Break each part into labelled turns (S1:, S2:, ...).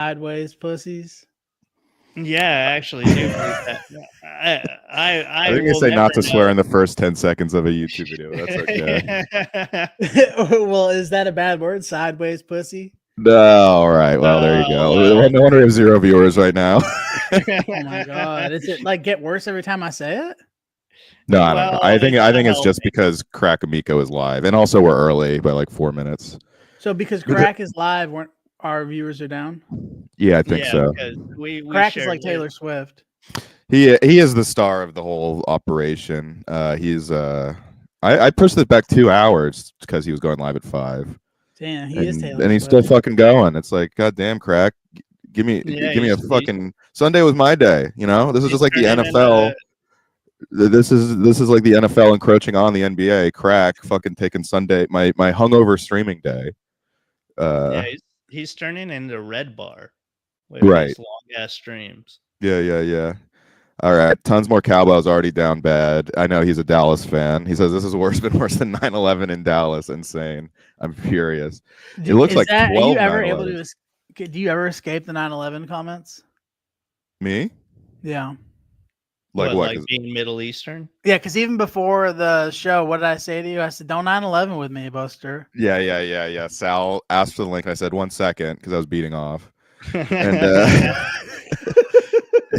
S1: sideways pussies?
S2: Yeah, I actually do believe that.
S3: I think they say not to swear in the first 10 seconds of a YouTube video. That's
S2: okay.
S1: Well, is that a bad word? Sideways pussy?
S3: No, all right. Well, there you go. Well, no wonder we have 0 viewers right now.
S1: Oh my god! Is it like get worse every time I say it?
S3: No, I don't know. I think it's just because Crack Amico is live, and also we're early by like 4 minutes.
S1: So because Crack is live, our viewers are down?
S3: Yeah, I think so.
S2: We
S1: Crack is like Taylor Swift.
S3: He is the star of the whole operation. He's I pushed it back 2 hours because he was going live at 5.
S1: Damn, he is Taylor Swift.
S3: And he's still fucking going. It's like, goddamn, Crack. Give me a fucking Sunday was my day. You know, this is just like the NFL. This is like the NFL encroaching on the NBA. Crack fucking taking Sunday, my hungover streaming day.
S2: Yeah, he's turning into Red Bar with
S3: right.
S2: long ass streams.
S3: Yeah. All right, tons more cowbells already down bad. I know he's a Dallas fan. He says this is been worse than 9/11 in Dallas. Insane. I'm furious. It looks like 12.
S1: Are you ever able to? Do you ever escape the 9/11 comments?
S3: Me?
S1: Yeah.
S3: Like what?
S2: Like being Middle Eastern?
S1: Yeah, because even before the show, what did I say to you? I said, "Don't 9/11 with me, Buster."
S3: Yeah. Sal asked for the link, and I said 1 second because I was beating off, and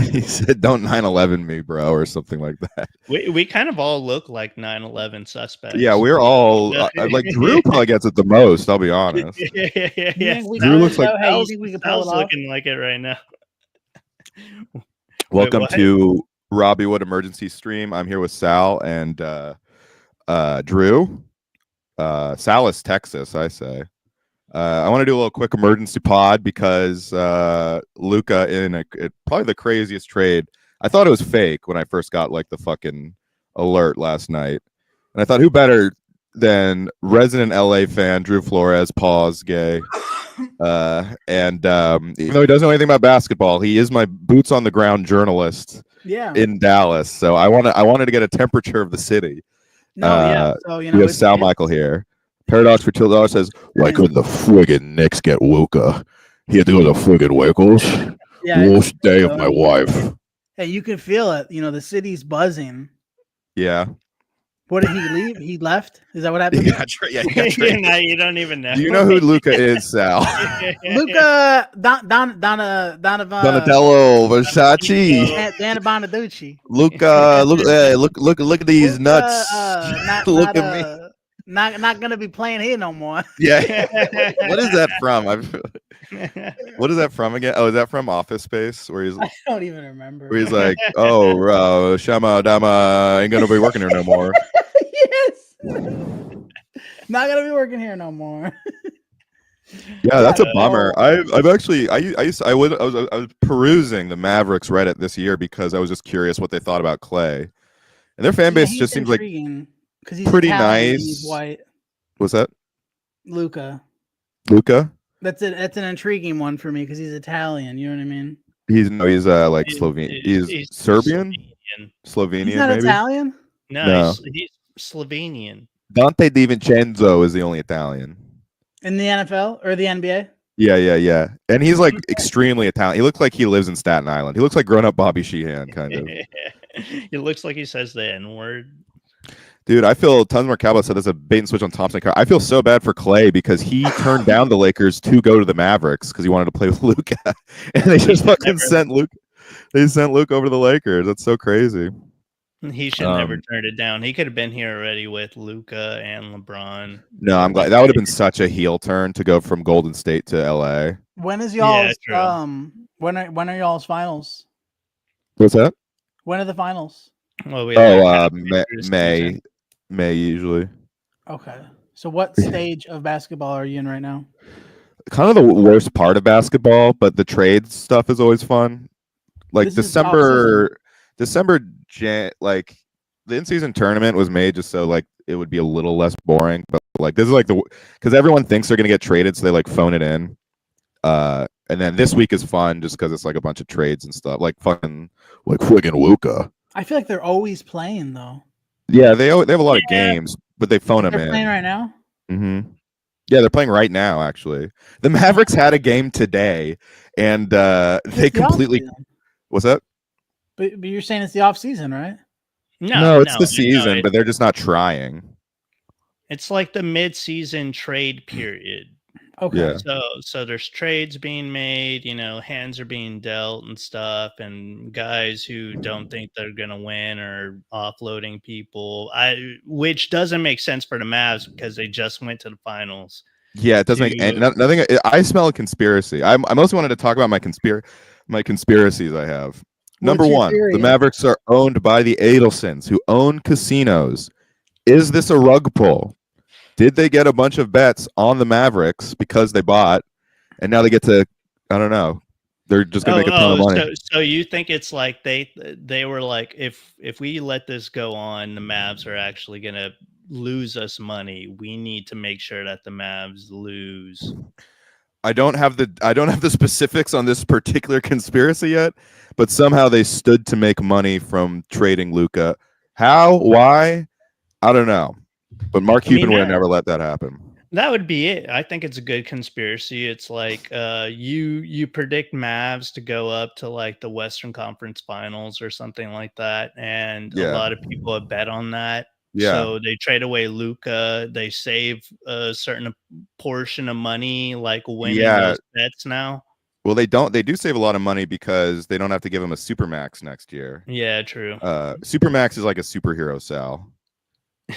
S3: he said, "Don't 9/11 me, bro," or something like that.
S2: We kind of all look like 9/11 suspects.
S3: Yeah, we're all like Drew probably gets it the most. I'll be honest.
S2: Yeah.
S3: Drew looks like
S2: Sal's looking like it right now.
S3: Welcome to Robbie Wood Emergency Stream. I'm here with Sal and Drew. Sal is Texas, I say. I want to do a little quick emergency pod because Luka in probably the craziest trade. I thought it was fake when I first got like the fucking alert last night. And I thought who better than resident LA fan Drew Flores, pause, gay. And even though he doesn't know anything about basketball, he is my boots on the ground journalist in Dallas. So I wanted to get a temperature of the city.
S1: So
S3: we have Sal Michael here. Paradox for $2 says, why couldn't the friggin' Knicks get Luka? He had to go to the friggin' Wiggles. Worst day of my life.
S1: Hey, you can feel it. You know, the city's buzzing.
S3: Yeah.
S1: What did he leave? He left? Is that what happened?
S2: Yeah, you don't even know.
S3: Do you know who Luka is, Sal?
S1: Luka Donatello
S3: Versace.
S1: Dana Bonaducci.
S3: Luka, look at these nuts. Look at me.
S1: Not gonna be playing here no more.
S3: Yeah. What is that from? What is that from again? Oh, is that from Office Space? Where he's
S1: I don't even remember.
S3: Where he's like, oh, Shama Dama ain't gonna be working here no more.
S1: Yes. Not gonna be working here no more.
S3: Yeah, that's a bummer. I was perusing the Mavericks Reddit this year because I was just curious what they thought about Clay, and their fan base just seems like
S1: he's
S3: pretty
S1: Italian,
S3: nice.
S1: He's white.
S3: What's that?
S1: Luka.
S3: That's
S1: an intriguing one for me because he's Italian. You know what I mean?
S3: He's like Slovenian. He's Serbian, Slovenian.
S1: He's not
S3: maybe?
S1: Italian.
S2: No, he's Slovenian.
S3: Dante DiVincenzo is the only Italian
S1: in the NFL or the NBA.
S3: Yeah. And he's like extremely Italian. He looks like he lives in Staten Island. He looks like grown up Bobby Sheehan, kind of.
S2: He looks like he says the N-word.
S3: Dude, I feel tons more Cowboys said there's a bait and switch on Thompson. I feel so bad for Clay because he turned down the Lakers to go to the Mavericks because he wanted to play with Luka, and they just fucking sent Luke. They sent Luke over to the Lakers. That's so crazy.
S2: He should never turn it down. He could have been here already with Luka and LeBron.
S3: No, I'm glad. That would have been such a heel turn to go from Golden State to LA.
S1: When is y'all's when are y'all's finals?
S3: What's that?
S1: When are the finals?
S2: Well,
S3: May usually.
S1: Okay. So what stage of basketball are you in right now?
S3: Kind of the worst part of basketball, but the trade stuff is always fun. Like December, like the in-season tournament was made just so like it would be a little less boring. But like this is like because everyone thinks they're gonna get traded, so they like phone it in. And then this week is fun just because it's like a bunch of trades and stuff. Like fucking like friggin' Luka.
S1: I feel like they're always playing though.
S3: Yeah, they have a lot of games, but they phone them in.
S1: They're playing right now?
S3: Mm-hmm. Yeah, they're playing right now, actually. The Mavericks had a game today, and they completely. What's that?
S1: But you're saying it's the off season, right?
S3: No, it's the season, but they're just not trying.
S2: It's like the mid-season trade period.
S1: Okay.
S3: Yeah.
S2: So there's trades being made, hands are being dealt and stuff, and guys who don't think they're gonna win are offloading people. Which doesn't make sense for the Mavs because they just went to the finals.
S3: Yeah, it doesn't make nothing. I smell a conspiracy. I mostly wanted to talk about my conspiracies I have. Number one, the Mavericks are owned by the Adelsons, who own casinos. Is this a rug pull? Did they get a bunch of bets on the Mavericks because they bought, and now they get to, I don't know, they're just going to make a ton of money.
S2: So you think it's like they were like, if we let this go on, the Mavs are actually going to lose us money. We need to make sure that the Mavs lose.
S3: I don't have the specifics on this particular conspiracy yet, but somehow they stood to make money from trading Luka. How? Why? I don't know. But Mark Cuban would never let that happen.
S2: That would be it. I think it's a good conspiracy. It's like you predict Mavs to go up to like the Western Conference Finals or something like that, and a lot of people have bet on that.
S3: Yeah.
S2: So they trade away Luka. They save a certain portion of money, like winning those bets now.
S3: Well, they don't. They do save a lot of money because they don't have to give him a Supermax next year.
S2: Yeah, true.
S3: Supermax is like a superhero Sal.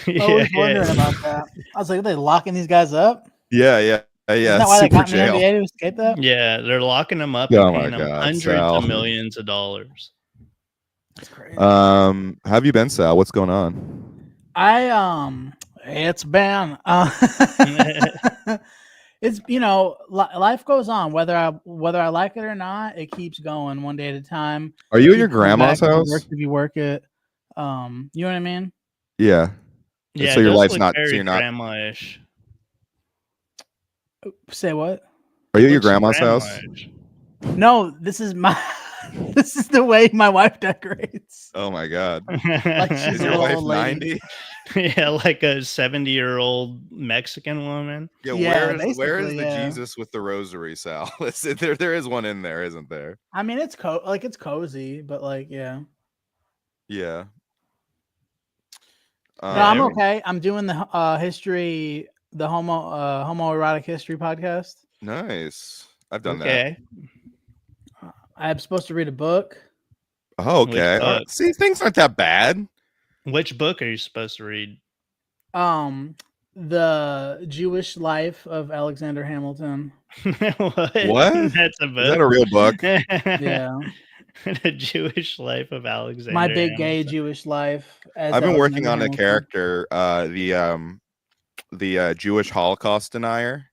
S1: I was wondering about that. I was like, are they locking these guys up?
S3: Yeah.
S1: Isn't that why they got in the NBA to escape that?
S2: Yeah, they're locking them up and paying them hundreds of millions of dollars.
S1: That's crazy.
S3: How have you been, Sal? What's going on?
S1: It's been it's life goes on whether I like it or not. It keeps going one day at a time.
S3: Are you at your grandma's house?
S1: If you work it, you know what I mean?
S3: Yeah.
S2: Yeah.
S3: So your life's not.
S2: Very
S3: so you're not.
S2: Grandma-ish.
S1: Say what?
S3: Are you at your grandma's house?
S1: No, this is this is the way my wife decorates.
S3: Oh my god!
S1: Like she's
S3: is your wife 90?
S2: Yeah, like a 70-year-old Mexican woman.
S3: Yeah, where is the Jesus with the rosary, Sal? There is one in there, isn't there?
S1: I mean, it's it's cozy, but yeah.
S3: Yeah.
S1: No, I'm okay. I'm doing the history, the homoerotic history podcast.
S3: Nice. I've done that.
S1: I'm supposed to read a book.
S3: Oh, okay. See, things aren't that bad.
S2: Which book are you supposed to read?
S3: The
S1: Jewish Life of Alexander Hamilton.
S3: What?
S2: That's a book.
S3: Is that a real book?
S1: Yeah.
S2: The Jewish Life of Alexander.
S1: My big
S2: Hamilton.
S1: Gay Jewish life.
S3: I've been working on a character, the Jewish Holocaust denier.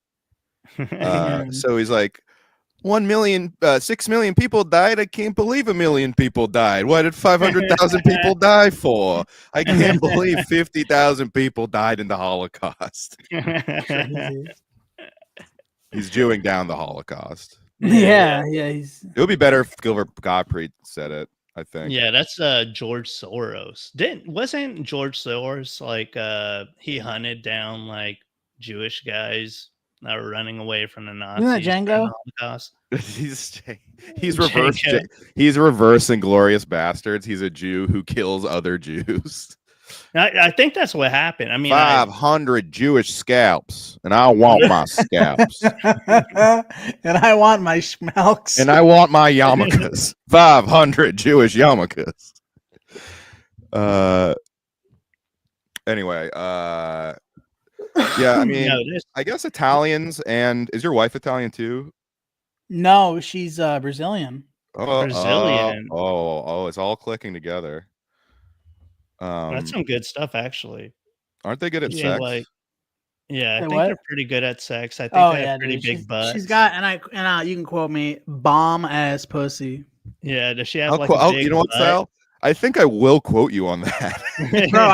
S3: So he's like, 6 million people died. I can't believe 1 million people died. Why did 500,000 people die for? I can't believe 50,000 people died in the Holocaust. He's Jewing down the Holocaust.
S1: Yeah.
S3: It would be better if Gilbert Gottfried said it, I think.
S2: Yeah, that's George Soros. Wasn't George Soros like he hunted down like Jewish guys that were running away from the Nazis?
S1: Isn't that Django?
S2: Holocaust?
S3: He's reverse. He's reverse Inglorious Bastards. He's a Jew who kills other Jews.
S2: I think that's what happened. I mean,
S3: 500 Jewish scalps, and I want my scalps.
S1: And I want my schmalks.
S3: And I want my yarmulkes. 500 Jewish yarmulkes. Anyway, yeah, I mean, I guess Italians, and is your wife Italian too?
S1: No, she's Brazilian.
S2: Brazilian.
S3: Oh, it's all clicking together.
S2: That's some good stuff, actually.
S3: Aren't they good at sex?
S2: I think they're pretty good at sex. I think they have pretty big butts.
S1: She's got, and you can quote me, bomb ass pussy.
S2: Yeah, does she have a big
S3: you know what,
S2: butt?
S3: Sal? I think I will quote you on that.
S1: Bro,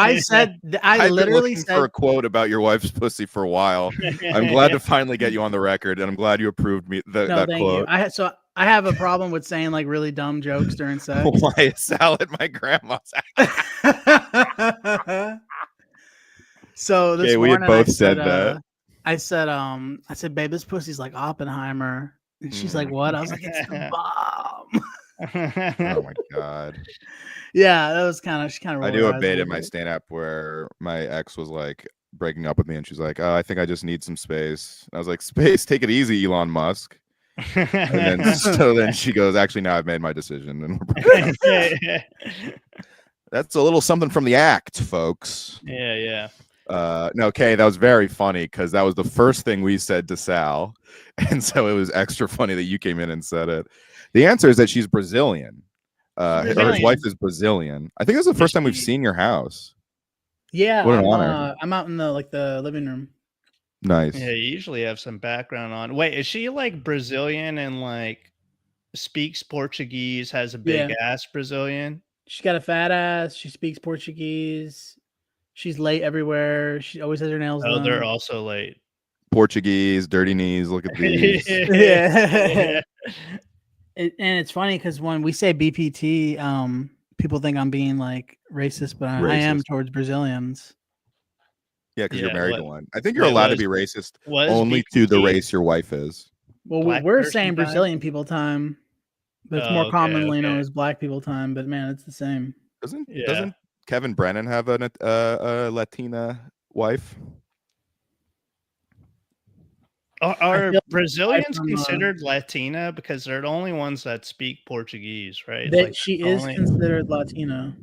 S1: I literally
S3: said for a quote about your wife's pussy for a while. I'm glad to finally get you on the record, and I'm glad you approved me that quote.
S1: You. I have a problem with saying like really dumb jokes during sex.
S3: Why is Sal at my grandma's house?
S1: So this morning
S3: we had both said that.
S1: I said, babe, this pussy's like Oppenheimer. And she's like, "What?" I was like, "It's the bomb."
S3: Oh my god.
S1: Yeah, that was kind of she kind of.
S3: I do a bit in my stand-up where my ex was like breaking up with me, and she's like, "Oh, I think I just need some space." And I was like, "Space? Take it easy, Elon Musk." And then so then she goes, "Actually, now I've made my decision." And that's a little something from the act, folks.
S2: Yeah.
S3: No, Kay, that was very funny because that was the first thing we said to Sal, and so it was extra funny that you came in and said it. The answer is that she's Brazilian. Or his wife is Brazilian. I think this is the first time we've seen your house.
S1: Yeah,
S3: what an honor.
S1: I'm out in the living room.
S3: Nice.
S2: Yeah, you usually have some background on. Wait, is she like Brazilian and like speaks Portuguese, has a big ass Brazilian?
S1: She's got a fat ass. She speaks Portuguese. She's late everywhere. She always has her nails done.
S2: Oh, they're also late.
S3: Portuguese, dirty knees. Look at these.
S1: Yeah. And it's funny because when we say BPT, people think I'm being like racist, but I am towards Brazilians.
S3: Yeah, because you're married to one. I think you're allowed to be racist only
S2: BPT?
S3: to the race your wife is.
S1: Well, we're saying Brazilian people time, but it's more commonly known as Black people time. But man, it's the same.
S3: Doesn't Kevin Brennan have a Latina wife?
S2: Are Brazilians considered Latina because they're the only ones that speak Portuguese, right?
S1: She is considered Latina.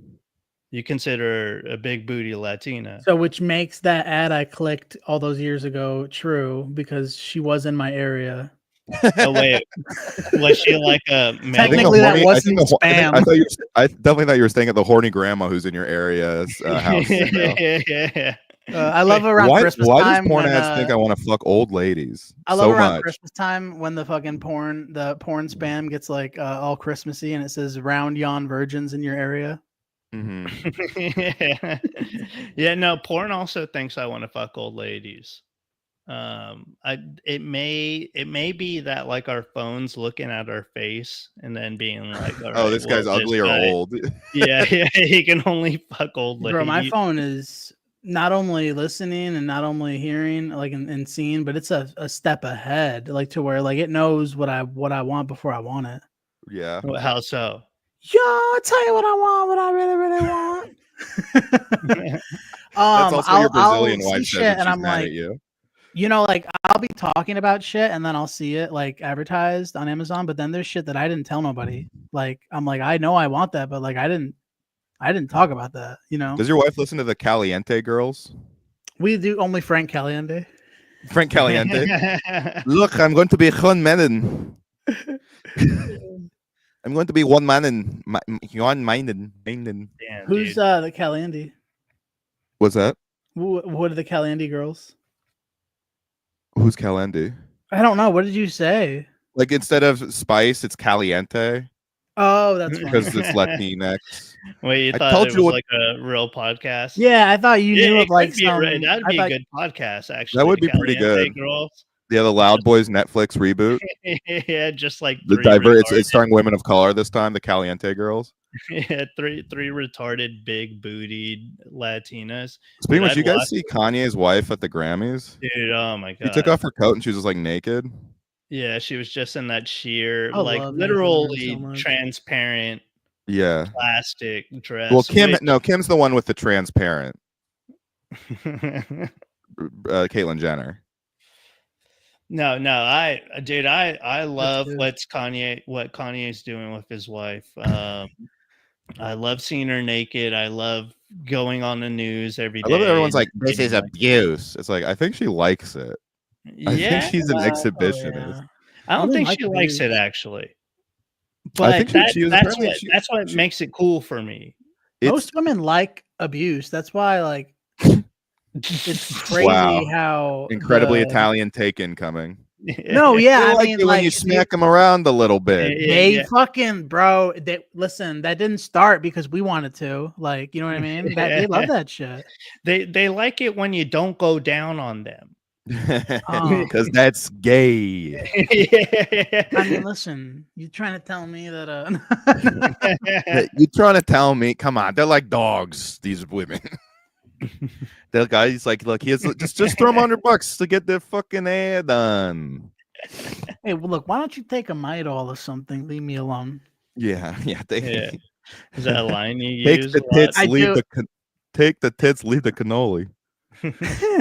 S2: You consider a big booty Latina.
S1: So which makes that ad I clicked all those years ago true because she was in my area.
S2: Oh wait, was she like a male?
S1: Technically that wasn't spam.
S3: I definitely thought you were staying at the horny grandma who's in your area's house.
S1: Yeah. I love around Christmas time.
S3: Why does porn ads think I want to fuck old ladies?
S1: I love around Christmas time when the fucking porn spam gets like all Christmassy and it says round yon virgins in your area.
S2: Mm-hmm. Yeah, no, porn also thinks I want to fuck old ladies. It may be that like our phone's looking at our face and then being like,
S3: oh, this guy's ugly or old.
S2: Yeah, he can only fuck old ladies.
S1: Bro, my phone is not only listening and not only hearing like and seeing, but it's a step ahead, like to where like it knows what I want before I want it.
S3: Yeah.
S2: Well, how so?
S1: Yo, I'll tell you what I want, what I really, really want.
S3: That's also your Brazilian wife says
S1: and I'm like, you know, like I'll be talking about shit and then I'll see it like advertised on Amazon, but then there's shit that I didn't tell nobody. Like I'm like, I know I want that, but like I didn't talk about that, you know.
S3: Does your wife listen to the Caliente girls?
S1: We do only Frank Caliente.
S3: Frank Caliente. Look, I'm going to be Juan Madden. I'm going to be one man and one-minded.
S1: Who's the Caliente?
S3: What's that?
S1: What are the Caliente girls?
S3: Who's Caliente?
S1: I don't know. What did you say?
S3: Like instead of spice, it's Caliente.
S1: Oh, that's
S3: because it's Latinx.
S2: Wait, you thought it was like a real podcast?
S1: Yeah, I thought you knew of like
S2: some. That'd be a good podcast, actually.
S3: That would be pretty good.
S2: Girls.
S3: Yeah, the Loud Boys Netflix reboot.
S2: Yeah, just like
S3: it's starring women of color this time. The Caliente girls.
S2: Yeah, three retarded big bootied Latinas.
S3: Speaking of which, you guys see Kanye's wife at the Grammys?
S2: Dude, oh my god!
S3: She took off her coat and she was just like naked.
S2: Yeah, she was just in that sheer, like literally transparent, plastic dress.
S3: Well, Kim's the one with the transparent. Caitlyn Jenner.
S2: No, I love what Kanye's doing with his wife. I love seeing her naked. I love going on the news every day.
S3: I love that everyone's like, this is abuse. It's like, I think she likes it. I think she's an exhibitionist.
S2: Yeah. I don't think she likes it, actually. But that's what makes it cool for me.
S1: Most women like abuse. That's why, like, it's crazy how
S3: incredibly Italian taken coming.
S1: No, yeah, I mean,
S3: when you smack them around a little bit.
S1: They fucking, bro. Listen, that didn't start because we wanted to. Like, you know what I mean? They love that shit.
S2: They like it when you don't go down on them.
S3: Because that's gay.
S1: I mean, listen, you trying to tell me that
S3: you're trying to tell me, come on, they're like dogs, these women. The guy's like, look, just throw them $100 to get their fucking hair done.
S1: Hey, well, look, why don't you take a Midol or something? Leave me alone.
S3: Yeah.
S2: Yeah. Is that a line you
S3: Take
S2: use
S3: the
S2: a lot?
S3: tits,
S1: I
S3: leave
S1: do.
S3: the take the tits, leave the cannoli.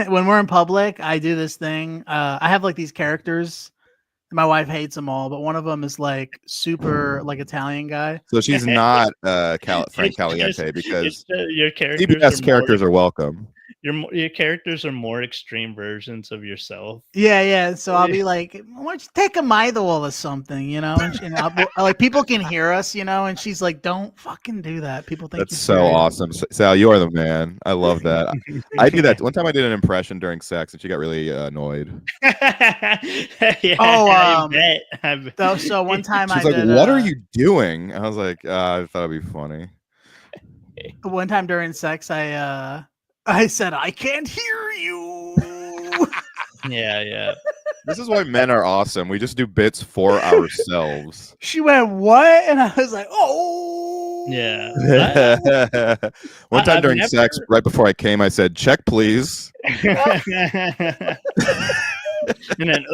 S1: When we're in public, I do this thing. I have like these characters. My wife hates them all, but one of them is like super like Italian guy.
S3: So she's not Frank
S2: It's
S3: Caliente because
S2: your characters
S3: CBS characters are welcome.
S2: your characters are more extreme versions of yourself.
S1: Yeah. So I'll be like, why don't you take a Midol or something, you know? And like people can hear us, you know. And she's like, don't fucking do that. People think
S3: That's
S1: you're
S3: so
S1: serious.
S3: awesome. Sal, you are the man. I love that. I do that. One time I did an impression during sex and she got really annoyed.
S2: Yeah,
S1: Oh,
S2: I bet.
S1: So one time
S3: She's
S1: I
S3: like,
S1: did.
S3: what are you doing? I was like, I thought it'd be funny.
S1: One time during sex, I said, I can't hear you.
S2: Yeah.
S3: This is why men are awesome. We just do bits for ourselves.
S1: She went, what? And I was like, oh.
S2: Yeah.
S3: One time
S2: I've
S3: during
S2: never-
S3: sex, right before I came, I said, check, please.
S2: And then,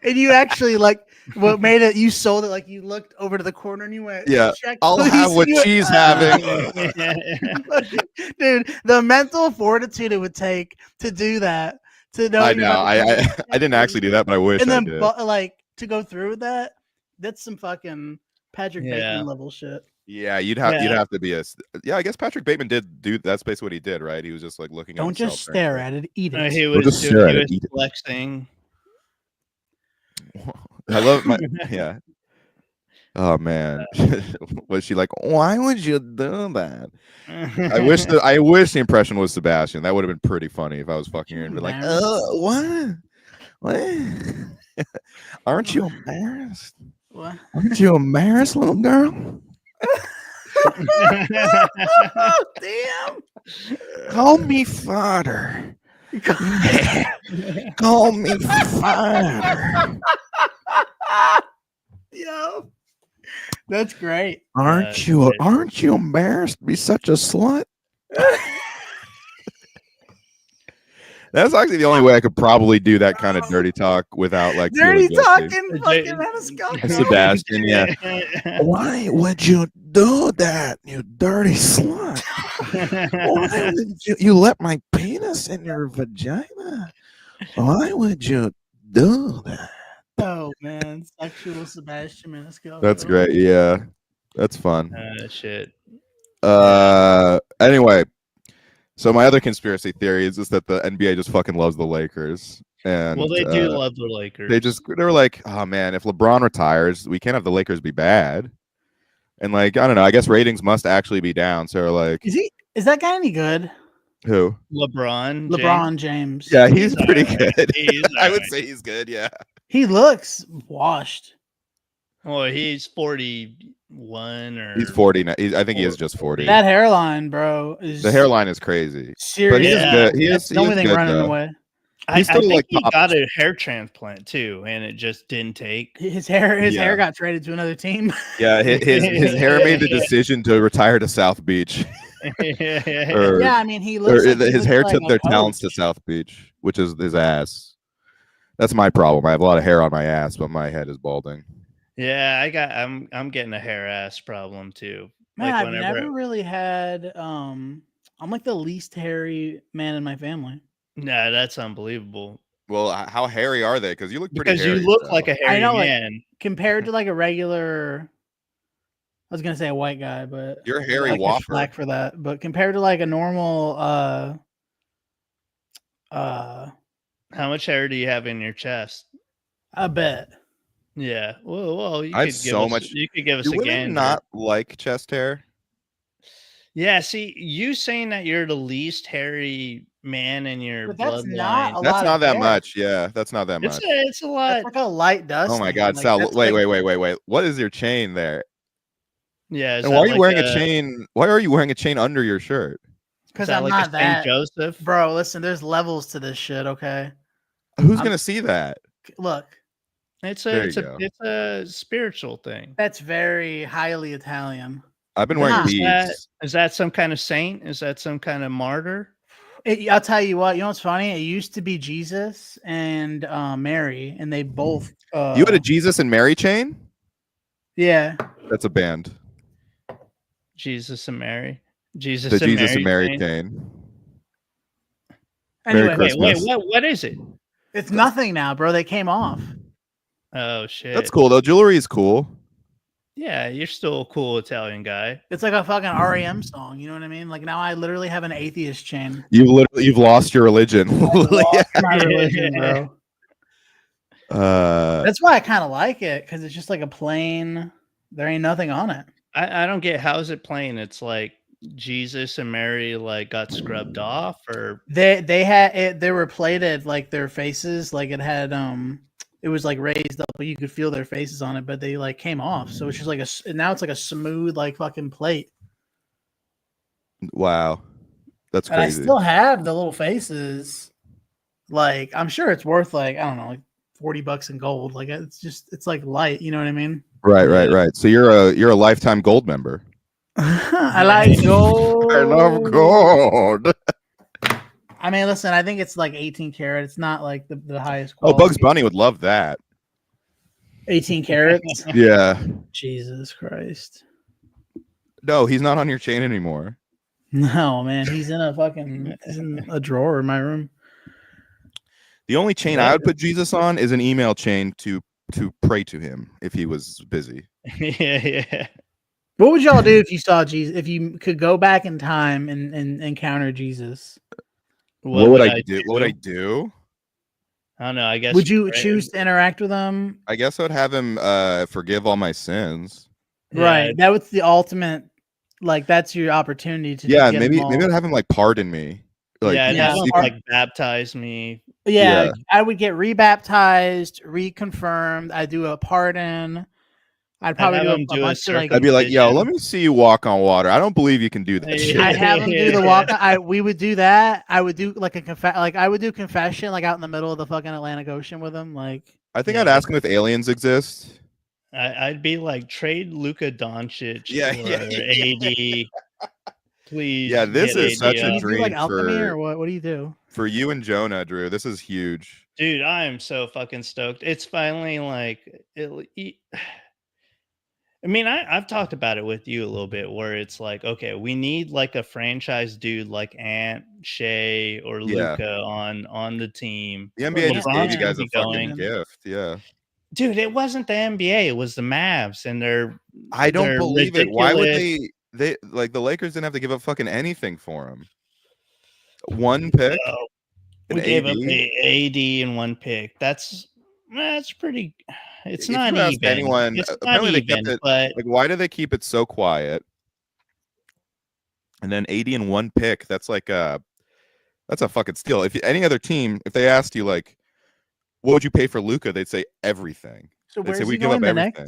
S1: And you actually like what made it, you sold it like you looked over to the corner and you went,
S3: Yeah,
S1: check,
S3: I'll
S1: please."
S3: have what
S1: You went,
S3: she's having.
S1: Dude, the mental fortitude it would take to do that. To know
S3: I
S1: you're
S3: know.
S1: about to
S3: I
S1: check,
S3: didn't actually do that, but I wish
S1: and
S3: I
S1: then
S3: did.
S1: like to go through with that, that's some fucking Patrick
S2: Yeah.
S1: Bateman level shit.
S3: Yeah, you'd have to be yeah. I guess Patrick Bateman did do that's basically what he did, right? He was just like looking.
S1: Don't
S3: at
S1: just stare at it, eat it.
S2: He
S3: Don't
S2: was
S3: just stare at it,
S2: he
S3: eat
S2: was
S3: it.
S2: flexing.
S3: I love my yeah. Oh man, was she like? Why would you do that? I wish the impression was Sebastian. That would have been pretty funny if I was fucking her and be like, what? Aren't you embarrassed?
S1: What?
S3: Aren't you embarrassed, little girl?
S1: Oh, damn.
S3: Call me father. Call me father.
S1: Yo, that's great.
S3: Aren't you embarrassed to be such a slut? That's actually the only way I could probably do that kind of dirty talk without like
S1: Dirty
S3: feeling guilty.
S1: talking, fucking Maniscalco.
S3: Sebastian, yeah. Why would you do that, you dirty slut? Why would you let my penis in your vagina? Why would you do that?
S1: Oh man, sexual Sebastian Maniscalco.
S3: That's great. Yeah, that's fun.
S2: Shit.
S3: Anyway, so my other conspiracy theory is just that the NBA just fucking loves the Lakers. And
S2: Well, they do love the Lakers.
S3: They were like, oh man, if LeBron retires, we can't have the Lakers be bad. And like, I don't know, I guess ratings must actually be down. So like,
S1: is that guy any good?
S3: who?
S2: LeBron
S1: James.
S3: Yeah, he's pretty
S2: right.
S3: good.
S2: He's
S3: I would
S2: right.
S3: say he's good. Yeah.
S1: He looks washed.
S2: Well, he's 41 or
S3: He's 40 now. I think he is just 40.
S1: That hairline, bro, is
S3: The hairline is crazy.
S1: serious.
S3: But he is good. He
S1: That's
S3: is,
S1: the
S3: he
S1: only
S3: is
S1: thing
S3: good,
S1: running
S3: though.
S1: away.
S2: I
S3: still,
S2: think
S3: like,
S2: he
S3: top-
S2: got a hair transplant too, and it just didn't take.
S1: His hair
S3: Yeah.
S1: got traded to another team.
S3: Yeah, his hair made the decision to retire to South Beach. Or-
S1: Yeah, I mean he looks. Like
S3: his hair took their talents to South Beach, which is his ass. That's my problem. I have a lot of hair on my ass, but my head is balding.
S2: Yeah, I'm getting a hair ass problem too.
S1: Man,
S2: Like
S1: I've
S2: whenever
S1: never really had. I'm like the least hairy man in my family.
S2: Nah, that's unbelievable.
S3: Well, how hairy are they? Because you look pretty
S2: Because
S3: hairy.
S2: you look
S3: so.
S2: like a hairy
S1: know, like-
S2: man.
S1: Compared to like a regular, I was gonna say a white guy, but
S3: You're a hairy
S1: I get
S3: whopper.
S1: flack for that. But compared to like a normal,
S2: How much hair do you have in your chest?
S1: I bet.
S2: Yeah. Well, you
S3: I have
S2: could give
S3: so
S2: us,
S3: much-
S2: You could give us
S3: Do
S2: a
S3: women
S2: gander.
S3: not like chest hair?
S2: Yeah. See, you saying that you're the least hairy man in your
S1: But that's
S2: bloodline.
S1: not a
S3: That's
S1: lot
S3: not
S1: of
S3: that
S1: hair.
S3: much. Yeah, that's not that much.
S2: It's a lot.
S1: That's like a light dust.
S3: Oh my
S1: thing.
S3: God,
S1: Like,
S3: Sal!
S1: that's
S3: Wait.
S1: like-
S3: What is your chain there?
S2: Yeah. Is
S3: And
S2: that
S3: why are you
S2: like
S3: wearing a chain? Why are you wearing a chain under your shirt?
S1: Because
S2: Is that
S1: I'm
S2: like
S1: not
S2: a Saint
S1: that,
S2: Joseph?
S1: bro. Listen, there's levels to this shit. Okay,
S3: Who's
S1: I'm-
S3: gonna see that?
S1: look,
S3: There you go.
S2: It's a spiritual thing.
S1: that's very highly Italian.
S3: I've been wearing
S1: Nah.
S3: beads.
S2: Is that some kind of saint? Is that some kind of martyr?
S1: I'll tell you what. You know what's funny? It used to be Jesus and Mary, and they both.
S3: You had a Jesus and Mary chain?
S1: Yeah.
S3: That's a band.
S2: Jesus and Mary.
S3: The
S2: Jesus
S3: and Mary
S2: chain.
S3: chain.
S1: Anyway,
S3: Merry
S2: Wait,
S3: Christmas.
S2: what is it?
S1: it's nothing now, bro. They came off.
S2: Oh shit.
S3: That's cool though. Jewelry is cool.
S2: Yeah, you're still a cool Italian guy.
S1: It's like a fucking REM song. You know what I mean? Like now, I literally have an atheist chain.
S3: You've lost your religion.
S1: Lost my religion, bro.
S3: Uh,
S1: That's why I kind of like it because it's just like a plain. There ain't nothing on it.
S2: I don't get how is it playing? It's like Jesus and Mary like got scrubbed off, or
S1: They had it. They were plated like their faces. Like it had it was like raised up, but you could feel their faces on it. But they like came off, so it's just like now it's like a smooth like fucking plate.
S3: wow, that's
S1: And I
S3: crazy.
S1: still have the little faces. Like I'm sure it's worth like I don't know, like $40 in gold. Like it's like light. You know what I mean?
S3: Right. So you're a lifetime gold member.
S1: I like gold.
S3: I love gold.
S1: I mean, listen, I think it's like 18 karat. It's not like the highest
S3: Oh,
S1: quality.
S3: Bugs Bunny would love that.
S1: 18 carats.
S3: Yeah.
S1: Jesus Christ.
S3: No, he's not on your chain anymore.
S1: No, man. He's in a drawer in my room.
S3: The only chain I would put Jesus on is an email chain to pray to him if he was busy.
S2: yeah.
S1: What would y'all do if you saw Jesus? If you could go back in time and encounter Jesus?
S3: What would I do? What would I do?
S2: I don't know. I guess.
S1: Would you choose to interact with him?
S3: I guess I would have him forgive all my sins.
S1: Right.
S2: Yeah.
S1: That was the ultimate. Like that's your opportunity to.
S3: Yeah,
S1: get
S3: maybe
S1: them all.
S3: I'd have him like pardon me. Like,
S2: yeah,
S1: yeah,
S2: have him,
S3: you
S2: like baptize me.
S1: Yeah,
S3: Yeah.
S1: I would get rebaptized, reconfirmed. I'd do a pardon. I'd probably
S2: have
S1: do
S2: him
S1: a
S2: do a
S1: bunch of like.
S3: I'd be like, yo,
S2: circumcision.
S3: let me see you walk on water. I don't believe you can do that
S2: Yeah.
S3: shit.
S1: I'd have him do the walk. We would do that. I would do like I would do confession like out in the middle of the fucking Atlantic Ocean with him. Like
S3: I think
S2: Yeah.
S3: I'd ask him if aliens exist.
S2: I'd be like, trade Luka Doncic
S3: Yeah,
S2: for
S3: yeah.
S2: AD. Please.
S3: Yeah, this
S2: get
S3: is such
S2: AD
S3: a
S1: do
S2: up.
S1: you do like
S3: dream
S1: alchemy
S3: for-
S1: or what? What do you do?
S3: For you and Jonah, Drew, this is huge.
S2: Dude, I am so fucking stoked. It's finally like I mean, I've talked about it with you a little bit where it's like, okay, we need like a franchise dude like Ant, Shea, or
S3: Yeah.
S2: Luka on the team.
S3: The NBA just gave
S2: LeBron's
S3: you guys
S2: gonna
S3: a
S2: be
S3: fucking
S2: going.
S3: gift. Yeah.
S2: Dude, it wasn't the NBA, it was the Mavs, and
S3: I don't
S2: they're
S3: believe it. Why would
S2: ridiculous.
S3: they like the Lakers didn't have to give up fucking anything for him. One pick.
S2: Well,
S3: an
S2: we gave up
S3: AD?
S2: a AD and one pick. That's pretty. It's
S3: If
S2: not
S3: you ask
S2: even.
S3: anyone,
S2: It's not
S3: apparently they
S2: even,
S3: kept it
S2: but
S3: like why do they keep it so quiet? And then 80 and one pick, that's a fucking steal. If any other team, if they asked you like, what would you pay for Luka? They'd say everything.
S1: So
S3: They'd
S1: where's
S3: say
S1: he
S3: we give up
S1: going the
S3: everything.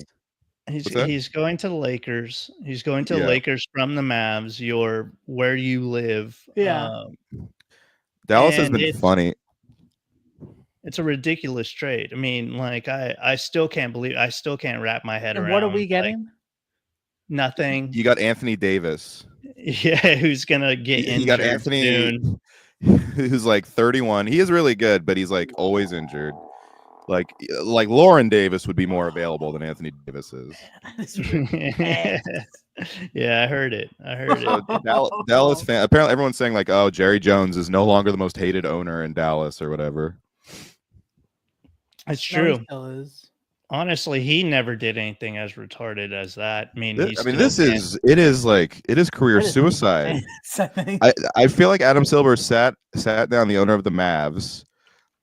S1: next?
S3: What's that?
S2: he's going to the Lakers. He's going to the
S3: Yeah.
S2: Lakers from the Mavs. Where you live.
S1: Yeah.
S3: Dallas has
S2: and
S3: been funny.
S2: It's a ridiculous trade. I mean, like I still can't wrap my head
S1: And
S2: around.
S1: what are we
S2: like,
S1: getting?
S2: nothing.
S3: You got Anthony Davis.
S2: Yeah, who's gonna get injured
S3: You got Anthony,
S2: soon?
S3: who's like 31. He is really good, but he's like always injured. Like Lauren Davis would be more available than Anthony Davis is.
S2: Yeah, I heard it.
S3: So Dallas fan. Apparently, everyone's saying like, "Oh, Jerry Jones is no longer the most hated owner in Dallas or whatever."
S2: It's
S1: No, he
S2: true.
S1: still is.
S2: Honestly, he never did anything as retarded as that. I mean,
S3: It is career
S1: That is
S3: suicide.
S1: insane.
S3: I feel like Adam Silver sat down, the owner of the Mavs,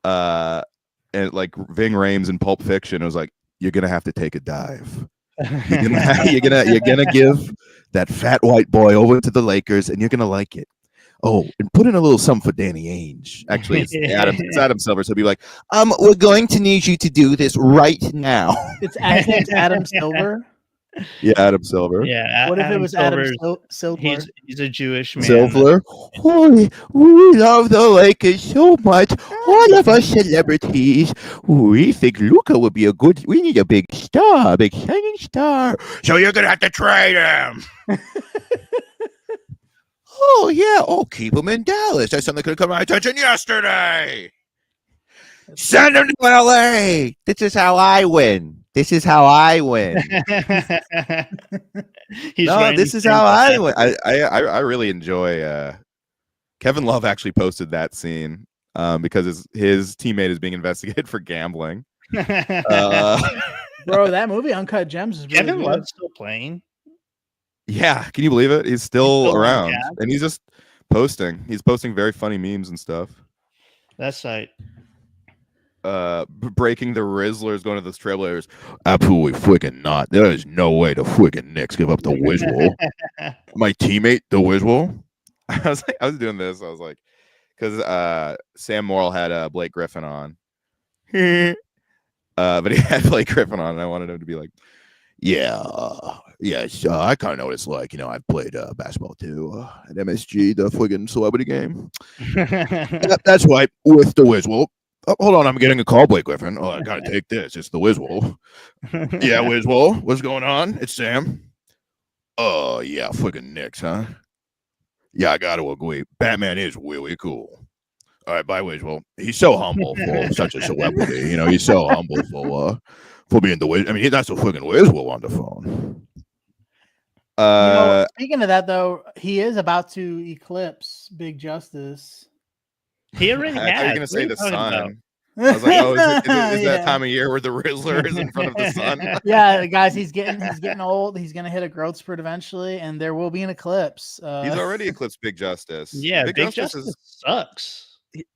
S3: and like Ving Rhames in Pulp Fiction, was like, "You're gonna have to take a dive. You're gonna give that fat white boy over to the Lakers, and you're gonna like it. Oh, and put in a little something for Danny Ainge. Actually, it's Adam Silver, so he'll be like, we're going to need you to do this right now."
S1: It's Adam Silver.
S3: Yeah, Adam Silver.
S2: Yeah.
S1: What if it was Adam
S2: Silver's-
S1: Silver?
S2: He's a Jewish man.
S3: Silver. Oh, we love the Lakers so much. All of us celebrities. We think Luka would be we need a big star, a big shining star. So you're gonna have to trade him. Oh yeah, keep him in Dallas. That's something that could come to my attention yesterday. Send him to LA. This is how I win. This is how I win. No, this is how I win. I really enjoy. Kevin Love actually posted that scene because his teammate is being investigated for gambling.
S1: Bro, that movie Uncut Gems is really
S2: Kevin
S1: good.
S2: Love's still playing.
S3: Yeah, can you believe it? He's still around, and he's just posting. He's posting very funny memes and stuff.
S2: That's right.
S3: Breaking the Rizzlers, going to the Trailblazers. Absolutely freaking not. There is no way the freaking Knicks give up the Wizwall. My teammate, the Wizwall. I was doing this. I was like, because Sam Morrill had Blake Griffin on, but he had Blake Griffin on, and I wanted him to be like, I kind of know what it's like. I've played basketball too at MSG, the friggin' celebrity game. That's right, with the Wizwall. Oh, hold on, I'm getting a call, Blake Griffin. Oh, I gotta take this. It's the Wizwall. Yeah, Wizwall. What's going on? It's Sam. Oh, yeah, friggin' Knicks, huh? Yeah, I gotta agree. Batman is really cool. All right, bye, Wizwall. He's so humble for such a celebrity. He's so humble for being the Wiz. I mean, that's a friggin' Wizwall on the phone.
S1: Speaking of that, though, he is about to eclipse Big Justice.
S2: He already has.
S3: Are you going to say the sun? I was like, is that time of year where the Rizzler is in front of the sun?
S1: Yeah, guys, he's getting old. He's going to hit a growth spurt eventually, and there will be an eclipse.
S3: He's already eclipsed Big Justice.
S2: Yeah, Big Justice sucks.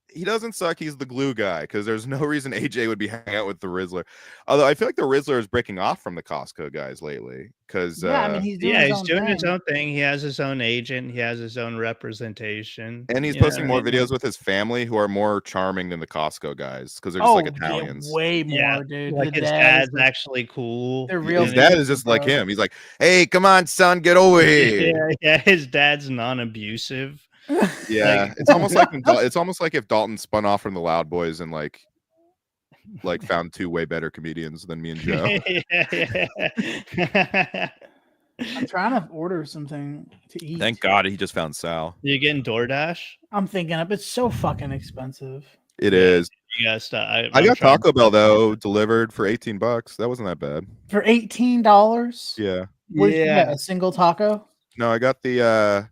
S3: He doesn't suck. He's the glue guy because there's no reason AJ would be hanging out with the Rizzler. Although I feel like the Rizzler is breaking off from the Costco guys lately. Because
S1: he's doing
S2: his own thing. He has his own agent. He has his own representation.
S3: And he's posting more videos with his family who are more charming than the Costco guys because they're just like Italians.
S1: Way more, dude.
S2: Like his dad's actually cool.
S3: His dad is just like him. He's like, hey, come on, son, get over here.
S2: Yeah, his dad's non-abusive.
S3: Yeah, it's almost like if Dalton spun off from the Loud Boys and like found two way better comedians than me and Joe.
S1: I'm trying to order something to eat.
S3: Thank God he just found Sal.
S2: You getting DoorDash?
S1: I'm thinking of it's so fucking expensive.
S3: It is.
S2: You gotta stop.
S3: I got Taco Bell though delivered for $18. That wasn't that bad.
S1: For $18?
S3: Yeah.
S1: Yeah, a single taco?
S3: No, I got the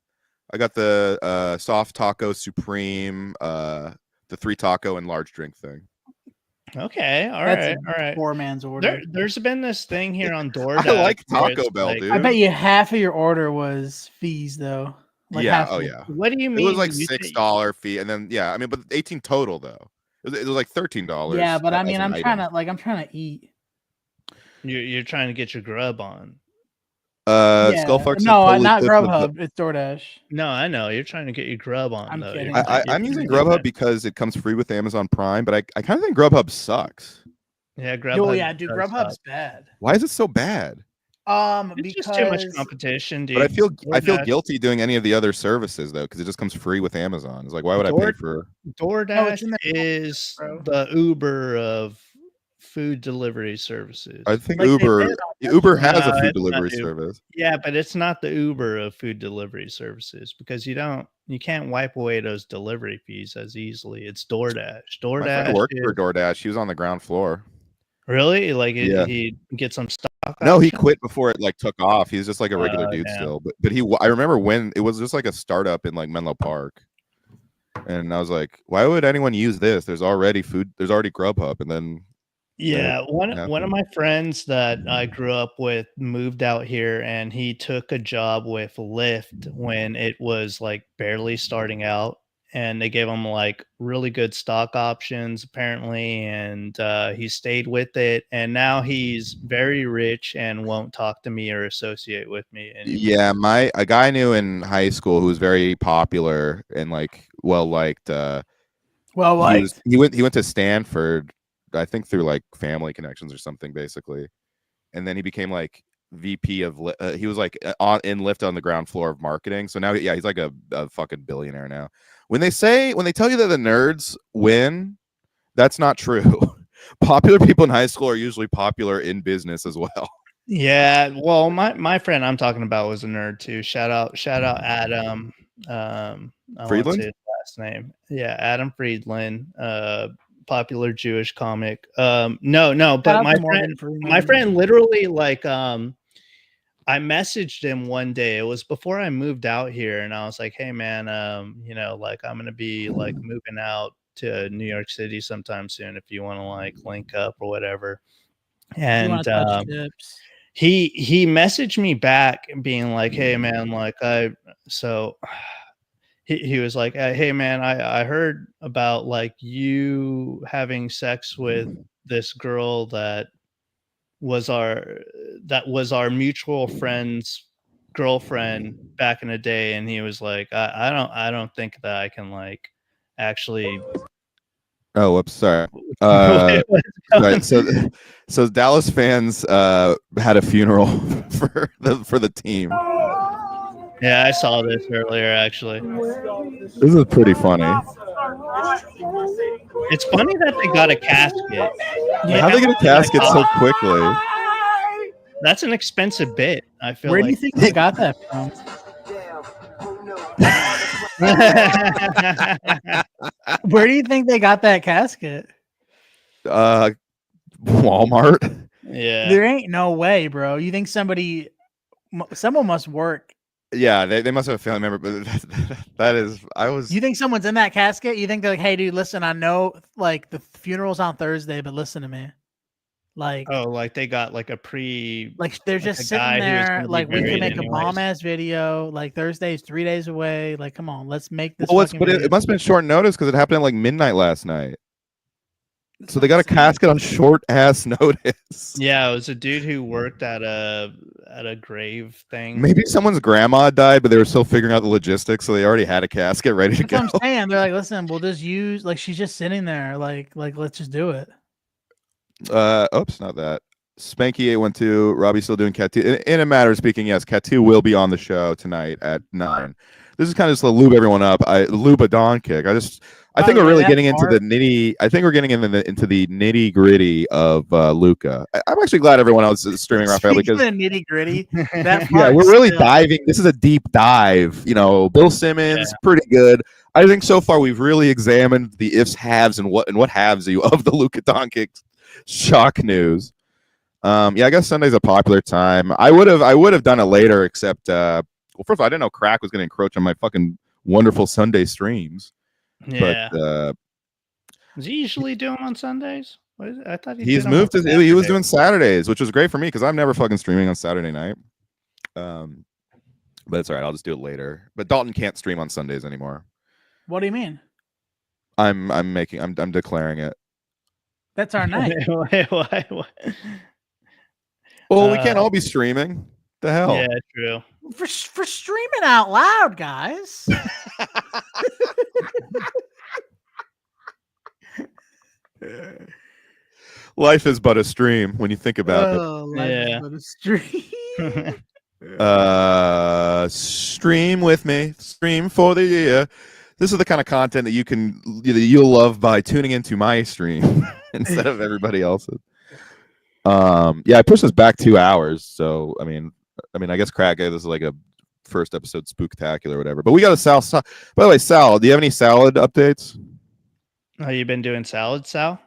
S3: soft taco supreme, the 3 taco and large drink thing.
S2: Okay, all right.
S1: Poor man's order.
S2: There's been this thing here on DoorDash.
S3: I like Taco Bell, dude.
S1: I bet you half of your order was fees though.
S3: Like yeah.
S2: What do you mean?
S3: It was like $6 fee, and then but 18 total though. It was like $13.
S1: Yeah, but I mean, I'm trying to eat.
S2: You're trying to get your grub on.
S3: Skullfuck.
S1: No, not Grubhub. It's DoorDash.
S2: No, I know you're trying to get your grub on.
S1: I'm kidding.
S3: I'm using Grubhub because it comes free with Amazon Prime, but I kind of think Grubhub sucks.
S2: Yeah, Grubhub.
S1: Oh yeah, dude, Grubhub's bad.
S3: Why is it so bad?
S2: It's
S1: Because
S2: just too much competition, dude.
S3: But I feel guilty doing any of the other services though, because it just comes free with Amazon. It's like, why would I pay for
S2: DoorDash? Is the Uber of food delivery services.
S3: I think Uber has a food delivery service.
S2: Yeah, but it's not the Uber of food delivery services because you can't wipe away those delivery fees as easily. It's DoorDash.
S3: My friend worked for DoorDash. He was on the ground floor.
S2: Really? Like he gets some stock?
S3: No, he quit before it like took off. He's just like a regular dude still. But I remember when it was just like a startup in like Menlo Park. And I was like, why would anyone use this? There's already Grubhub, and then
S2: one of my friends that I grew up with moved out here, and he took a job with Lyft when it was like barely starting out, and they gave him like really good stock options apparently, and he stayed with it, and now he's very rich and won't talk to me or associate with me anymore.
S3: Yeah, a guy I knew in high school who was very popular and like well liked. He went to Stanford, I think through like family connections or something, basically, and then he became like VP of. He was like in Lyft on the ground floor of marketing. So now, he's like a fucking billionaire now. When they tell you that the nerds win, that's not true. Popular people in high school are usually popular in business as well.
S2: Yeah, well, my friend I'm talking about was a nerd too. Shout out Adam. I want to
S3: Friedland?
S2: say his last name. Yeah, Adam Friedland, popular Jewish comic. No,
S1: Shout
S2: but
S1: out
S2: my
S1: to Morgan
S2: friend,
S1: Freeman.
S2: my friend literally like I messaged him one day. It was before I moved out here, and I was like, "Hey, man, you know, like I'm gonna be like moving out to New York City sometime soon. If you want to like link up or whatever."
S1: You
S2: And
S1: want to touch tips?
S2: he messaged me back being like, "Hey, man, like so." He was like, "Hey, man, I heard about like you having sex with this girl was our that was our mutual friend's girlfriend back in the day," and he was like, I don't think that I can like actually."
S3: Oh, whoops, sorry.
S2: What's
S3: Right,
S2: going-
S3: so Dallas fans had a funeral for the team.
S2: Yeah, I saw this earlier actually.
S3: This is pretty funny.
S2: It's funny that they got a casket. Like,
S3: How they get a casket so
S2: cost?
S3: quickly?
S2: That's an expensive bit. I feel
S1: Where do you
S2: like.
S1: think they got that from? Where do you think they got that casket?
S3: Walmart.
S2: Yeah.
S1: There ain't no way, bro. You think someone must work?
S3: Yeah, they must have a family member, but that is
S1: You think someone's in that casket? You think they're like, hey, dude, listen, I know like the funeral's on Thursday, but listen to me. Like,
S2: Oh, like they got like a
S1: like they're
S2: like
S1: just
S2: a
S1: sitting
S2: guy who was
S1: there.
S2: gonna be
S1: Like, we can
S2: buried
S1: make a
S2: anyways.
S1: bomb ass video. Like, Thursday's 3 days away. Like, come on, let's make this.
S3: Well,
S1: fucking
S3: but it
S1: video.
S3: must have been short notice because it happened at like midnight last night. So they got a casket on short ass notice.
S2: Yeah, it was a dude who worked at a grave thing.
S3: Maybe someone's grandma died, but they were still figuring out the logistics, so they already had a casket ready to
S1: That's
S3: go.
S1: what I'm saying. They're like, listen, we'll just use like she's just sitting there. Like let's just do it.
S3: Oops, not that. Spanky812, Robbie's still doing Cat 2. In a matter of speaking, yes, Cat 2 will be on the show tonight at 9. This is kind of just to lube everyone up. Luka Doncic. I think we're really getting into the nitty. I think we're getting into the nitty gritty of Luka. I'm actually glad everyone else is streaming Raphael because
S1: the nitty gritty.
S3: yeah, we're really diving. This is a deep dive. You know, Bill Simmons, pretty good. I think so far we've really examined the ifs, haves, and what haves you of the Luka Doncic shock news. Yeah, I guess Sunday's a popular time. I would have done it later, except well, first of all, I didn't know crack was going to encroach on my fucking wonderful Sunday streams.
S2: Yeah.
S3: But
S2: does he usually do them on Sundays? I thought
S3: he's moved to. He was doing Saturdays, which was great for me because I'm never fucking streaming on Saturday night. But it's all right. I'll just do it later. But Dalton can't stream on Sundays anymore.
S1: What do you mean?
S3: I'm declaring it.
S1: That's our night.
S2: Why?
S3: Well, we can't all be streaming. The hell?
S2: Yeah, true.
S1: For streaming out loud, guys.
S3: Life is but a stream when you think about it.
S1: Life is but a stream.
S3: Stream with me. Stream for the year. This is the kind of content that you'll love by tuning into my stream instead of everybody else's. Yeah, I pushed this back 2 hours, so I mean, I guess crack. This is like a first episode spooktacular or whatever. But we got a Sal. By the way, Sal, do you have any salad updates?
S2: Oh, you been doing salad, Sal?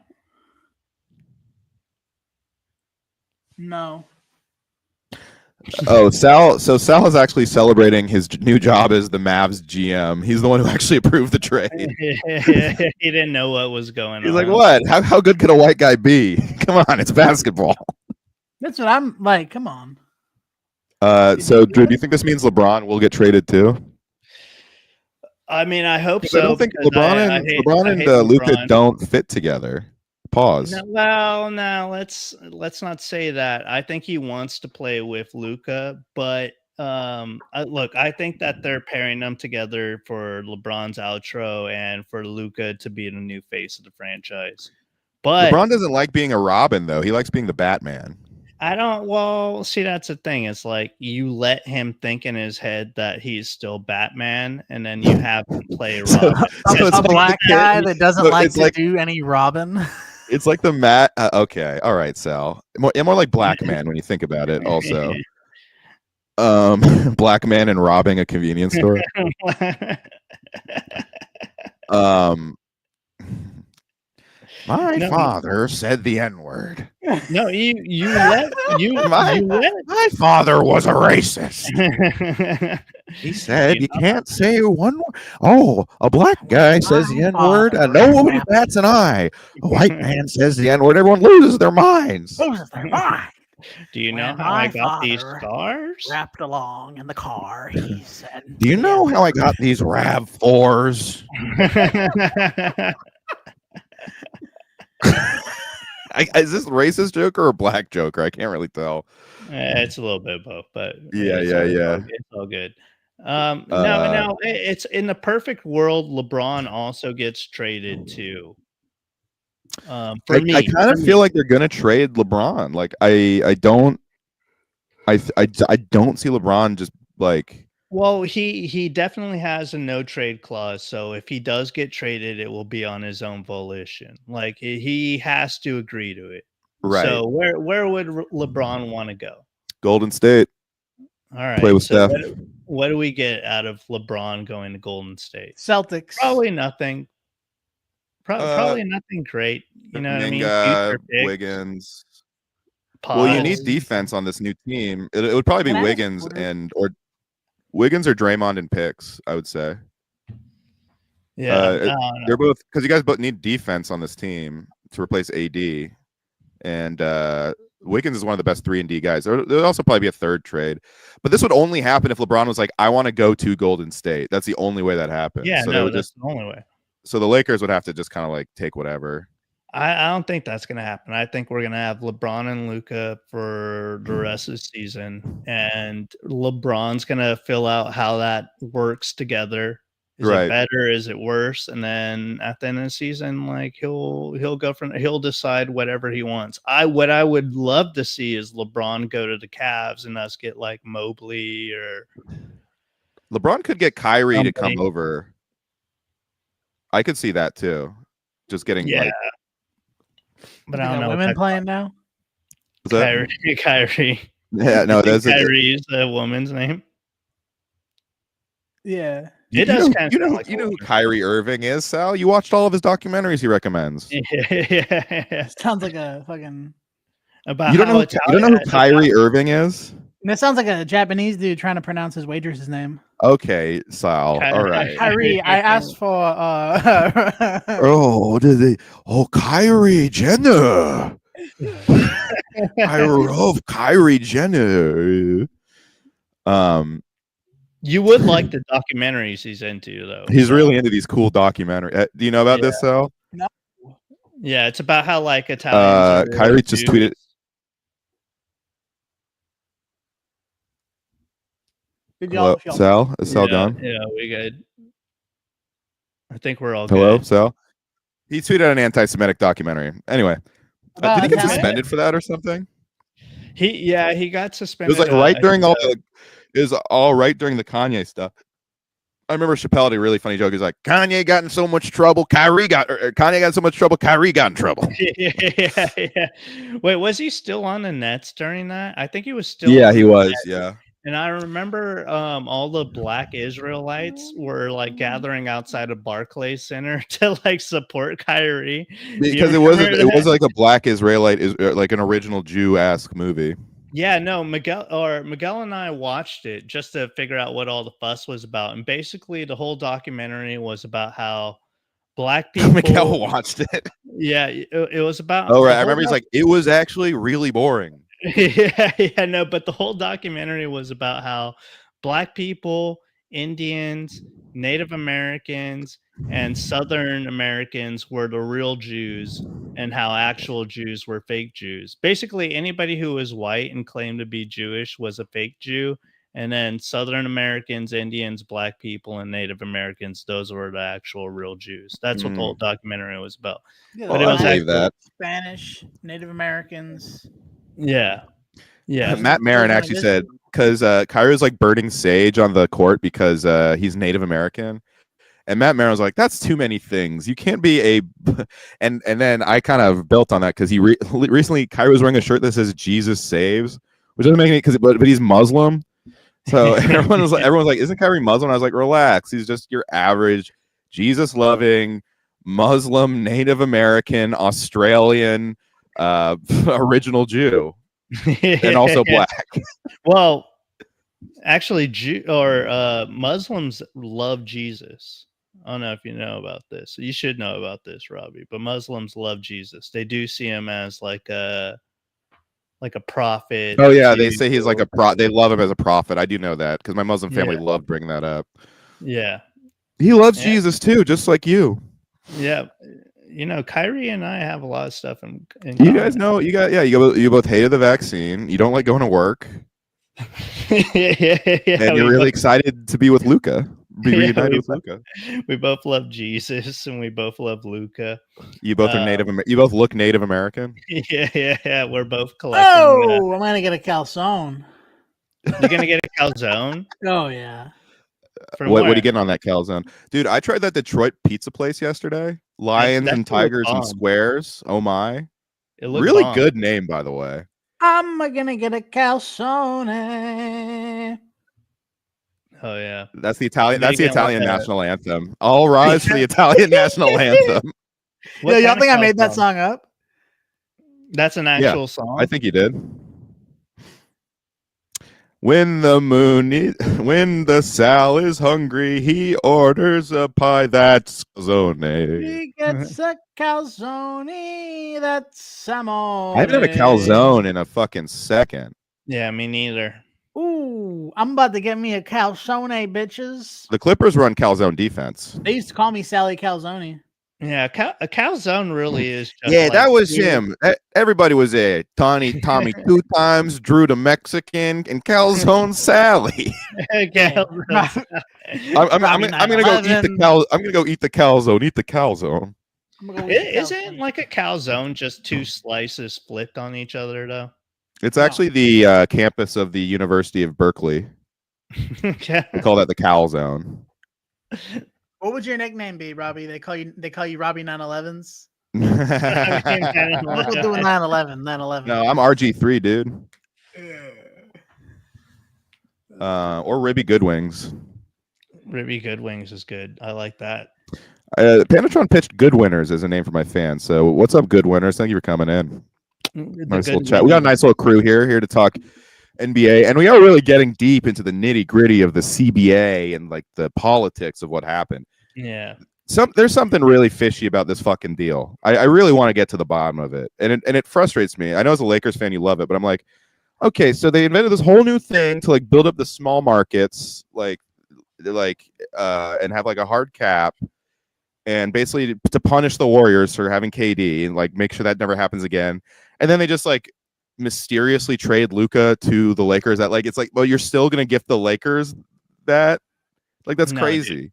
S1: No.
S3: Oh, Sal. So Sal is actually celebrating his new job as the Mavs GM. He's the one who actually approved the trade.
S2: He didn't know what was going on.
S3: He's like, what? How good could a white guy be? Come on, it's basketball.
S1: That's what I'm like. Come on.
S3: So Drew, do you think this means LeBron will get traded too?
S2: I mean, I hope so.
S3: I don't think LeBron and Luka don't fit together. Pause.
S2: No, let's not say that. I think he wants to play with Luka, but look, I think that they're pairing them together for LeBron's outro and for Luka to be the new face of the franchise. But
S3: LeBron doesn't like being a Robin, though. He likes being the Batman.
S2: Well, see, that's the thing. It's like you let him think in his head that he's still Batman, and then you have him play Robin.
S1: So a black guy that doesn't like to do any Robin.
S3: It's like the Matt. Okay, all right, Sal. More like Black Man when you think about it. Also, Black man and robbing a convenience store. My father said the N-word.
S2: No, you let
S3: my father was a racist. He said you can't say one word. Oh, a black guy says the N-word and nobody bats an eye. A white man says the N-word, everyone loses their minds.
S2: Do you know how I got these scars?
S1: Wrapped along in the car, he said.
S3: Do you know how I got these RAV4s? Is this a racist joke or a black joker? I can't really tell.
S2: It's a little bit of both, but
S3: yeah.
S2: It's all good. No, it's in the perfect world. LeBron also gets traded too. I
S3: kind of feel like they're gonna trade LeBron. Like I don't see LeBron just like.
S2: Well, he definitely has a no trade clause. So if he does get traded, it will be on his own volition. Like he has to agree to it.
S3: Right.
S2: So where would LeBron want to go?
S3: Golden State.
S2: All right.
S3: Play with Steph.
S2: What do we get out of LeBron going to Golden State?
S1: Celtics.
S2: Probably nothing. Probably nothing great. You know what I mean?
S3: Wiggins. Well, you need defense on this new team. It would probably be Wiggins or Draymond and picks, I would say.
S2: Yeah,
S3: they're both because you guys both need defense on this team to replace AD, and Wiggins is one of the best 3-and-D guys. There'll also probably be a third trade, but this would only happen if LeBron was like, "I want to go to Golden State." That's the only way that happens.
S2: Yeah, so that's the only way.
S3: So the Lakers would have to just kind of like take whatever.
S2: I don't think that's going to happen. I think we're going to have LeBron and Luka for the rest of the season, and LeBron's going to fill out how that works together. Is it better? Is it worse? And then at the end of the season, like he'll decide whatever he wants. What I would love to see is LeBron go to the Cavs and us get like Mobley or
S3: LeBron could get Kyrie to come over. I could see that too. Just getting
S1: but I don't know. Women playing now.
S2: Kyrie.
S3: Yeah, no, that's
S2: Kyrie's a woman's name.
S1: Yeah.
S3: You know who Kyrie Irving is, Sal? You watched all of his documentaries he recommends.
S2: Yeah.
S1: Sounds like a fucking.
S3: You don't know who Kyrie Irving is?
S1: And it sounds like a Japanese dude trying to pronounce his waitress's name.
S3: Okay, Sal. All right.
S1: Kyrie, I asked for.
S3: Kyrie Jenner. I love Kyrie Jenner.
S2: You would like the documentaries he's into, though.
S3: He's really into these cool documentaries. Do you know about this, Sal?
S1: No.
S2: Yeah, it's about how like Italians.
S3: Kyrie just tweeted. Hello, Sal? Is Sal gone?
S2: Yeah, we good. I think we're all
S3: Hello,
S2: good.
S3: Sal? He tweeted an anti-Semitic documentary. Anyway, did he get suspended for that or something?
S2: He got suspended.
S3: It was like right during the Kanye stuff. I remember Chappelle did a really funny joke. He's like, Kanye got in so much trouble, Kanye got in so much trouble, Kyrie got in trouble.
S2: Yeah. Wait, was he still on the Nets during that? I think he was still.
S3: Yeah, he was. Yeah.
S2: And I remember all the Black Israelites were like gathering outside of Barclays Center to like support Kyrie
S3: because it was like a Black Israelite is like an original Jew-esque movie.
S2: Yeah, no, Miguel and I watched it just to figure out what all the fuss was about, and basically the whole documentary was about how Black people.
S3: Miguel watched it.
S2: Yeah, it was about.
S3: Oh right, I remember he's like, it was actually really boring.
S2: No, but the whole documentary was about how Black people, Indians, Native Americans, and Southern Americans were the real Jews, and how actual Jews were fake Jews. Basically, anybody who was white and claimed to be Jewish was a fake Jew, and then Southern Americans, Indians, Black people, and Native Americans, those were the actual real Jews. That's what the whole documentary was about.
S1: Yeah,
S2: but it was
S3: that
S1: Spanish, Native Americans.
S2: Yeah.
S3: Matt Marin actually said because Kyrie was like burning sage on the court because he's Native American, and Matt Marin was like, "That's too many things. You can't be a." And then I kind of built on that because he recently Kyrie was wearing a shirt that says "Jesus saves," which doesn't make any but he's Muslim, So everyone's like, isn't Kyrie Muslim? I was like, relax. He's just your average Jesus-loving Muslim, Native American, Australian, original Jew, and also black.
S2: Well, actually, Muslims love Jesus. I don't know if you know about this. You should know about this, Robbie. But Muslims love Jesus. They do see him as like a prophet.
S3: Oh yeah, they say he's like they love him as a prophet. I do know that because my Muslim family loved bringing that up.
S2: Yeah,
S3: he loves Jesus too, just like you.
S2: Yeah, Kyrie and I have a lot of stuff in
S3: you
S2: common.
S3: guys know you both hated the vaccine. You don't like going to work.
S2: yeah,
S3: and you're really excited to be with Luka. Reunited with Luka.
S2: We both love Jesus, and we both love Luka.
S3: You both are you both look Native American.
S2: Yeah. We're both collecting.
S1: Oh, I'm gonna get a calzone.
S2: You're gonna get a calzone?
S1: Oh yeah.
S3: What are you getting on that calzone, dude? I tried that Detroit pizza place yesterday. Lions and Tigers and Squares. Oh my!
S2: It looked
S3: really
S2: bomb.
S3: Good name, by the way.
S1: I'm gonna get a calzone.
S2: Oh yeah,
S3: that's the Italian. That's the Italian national anthem. All rise for the Italian national anthem.
S1: Yeah, y'all think I made that song up?
S2: That's an actual song.
S3: I think you did. When the Sal is hungry, he orders a pie. That's calzone.
S1: He gets a calzone. That's salmon.
S3: I haven't had a calzone in a fucking second.
S2: Yeah, me neither.
S1: Ooh, I'm about to get me a calzone, bitches.
S3: The Clippers run calzone defense.
S1: They used to call me Sally Calzone.
S2: Yeah, a calzone really is. Just
S3: that was him. Everybody was there. Tommy 2 times, Drew the Mexican, and Calzone Sally.
S2: I'm
S3: gonna go eat the cal. I'm gonna go eat the calzone. Eat the calzone.
S2: Isn't like a calzone just two slices flipped on each other though?
S3: It's actually the campus of the University of Berkeley.
S2: Okay.
S3: We call that the calzone.
S1: What would your nickname be, Robbie? They call you Robbie 911s. What we'll do with 911? 911.
S3: No, I'm RG3, dude. Or Ribby Goodwings.
S2: Ribby Goodwings is good. I like that.
S3: Panatron pitched Good Winners as a name for my fans. So what's up, Good Winners? Thank you for coming in. Nice little chat. We got a nice little crew here to talk NBA, and we are really getting deep into the nitty gritty of the CBA and like the politics of what happened.
S2: Yeah,
S3: there's something really fishy about this fucking deal. I really want to get to the bottom of it, and it frustrates me. I know as a Lakers fan you love it, but I'm like, okay, so they invented this whole new thing to like build up the small markets, and have like a hard cap, and basically to punish the Warriors for having KD and like make sure that never happens again. And then they just like mysteriously trade Luka to the Lakers. That like it's like, well, you're still gonna gift the Lakers that? Like that's crazy.
S2: Dude.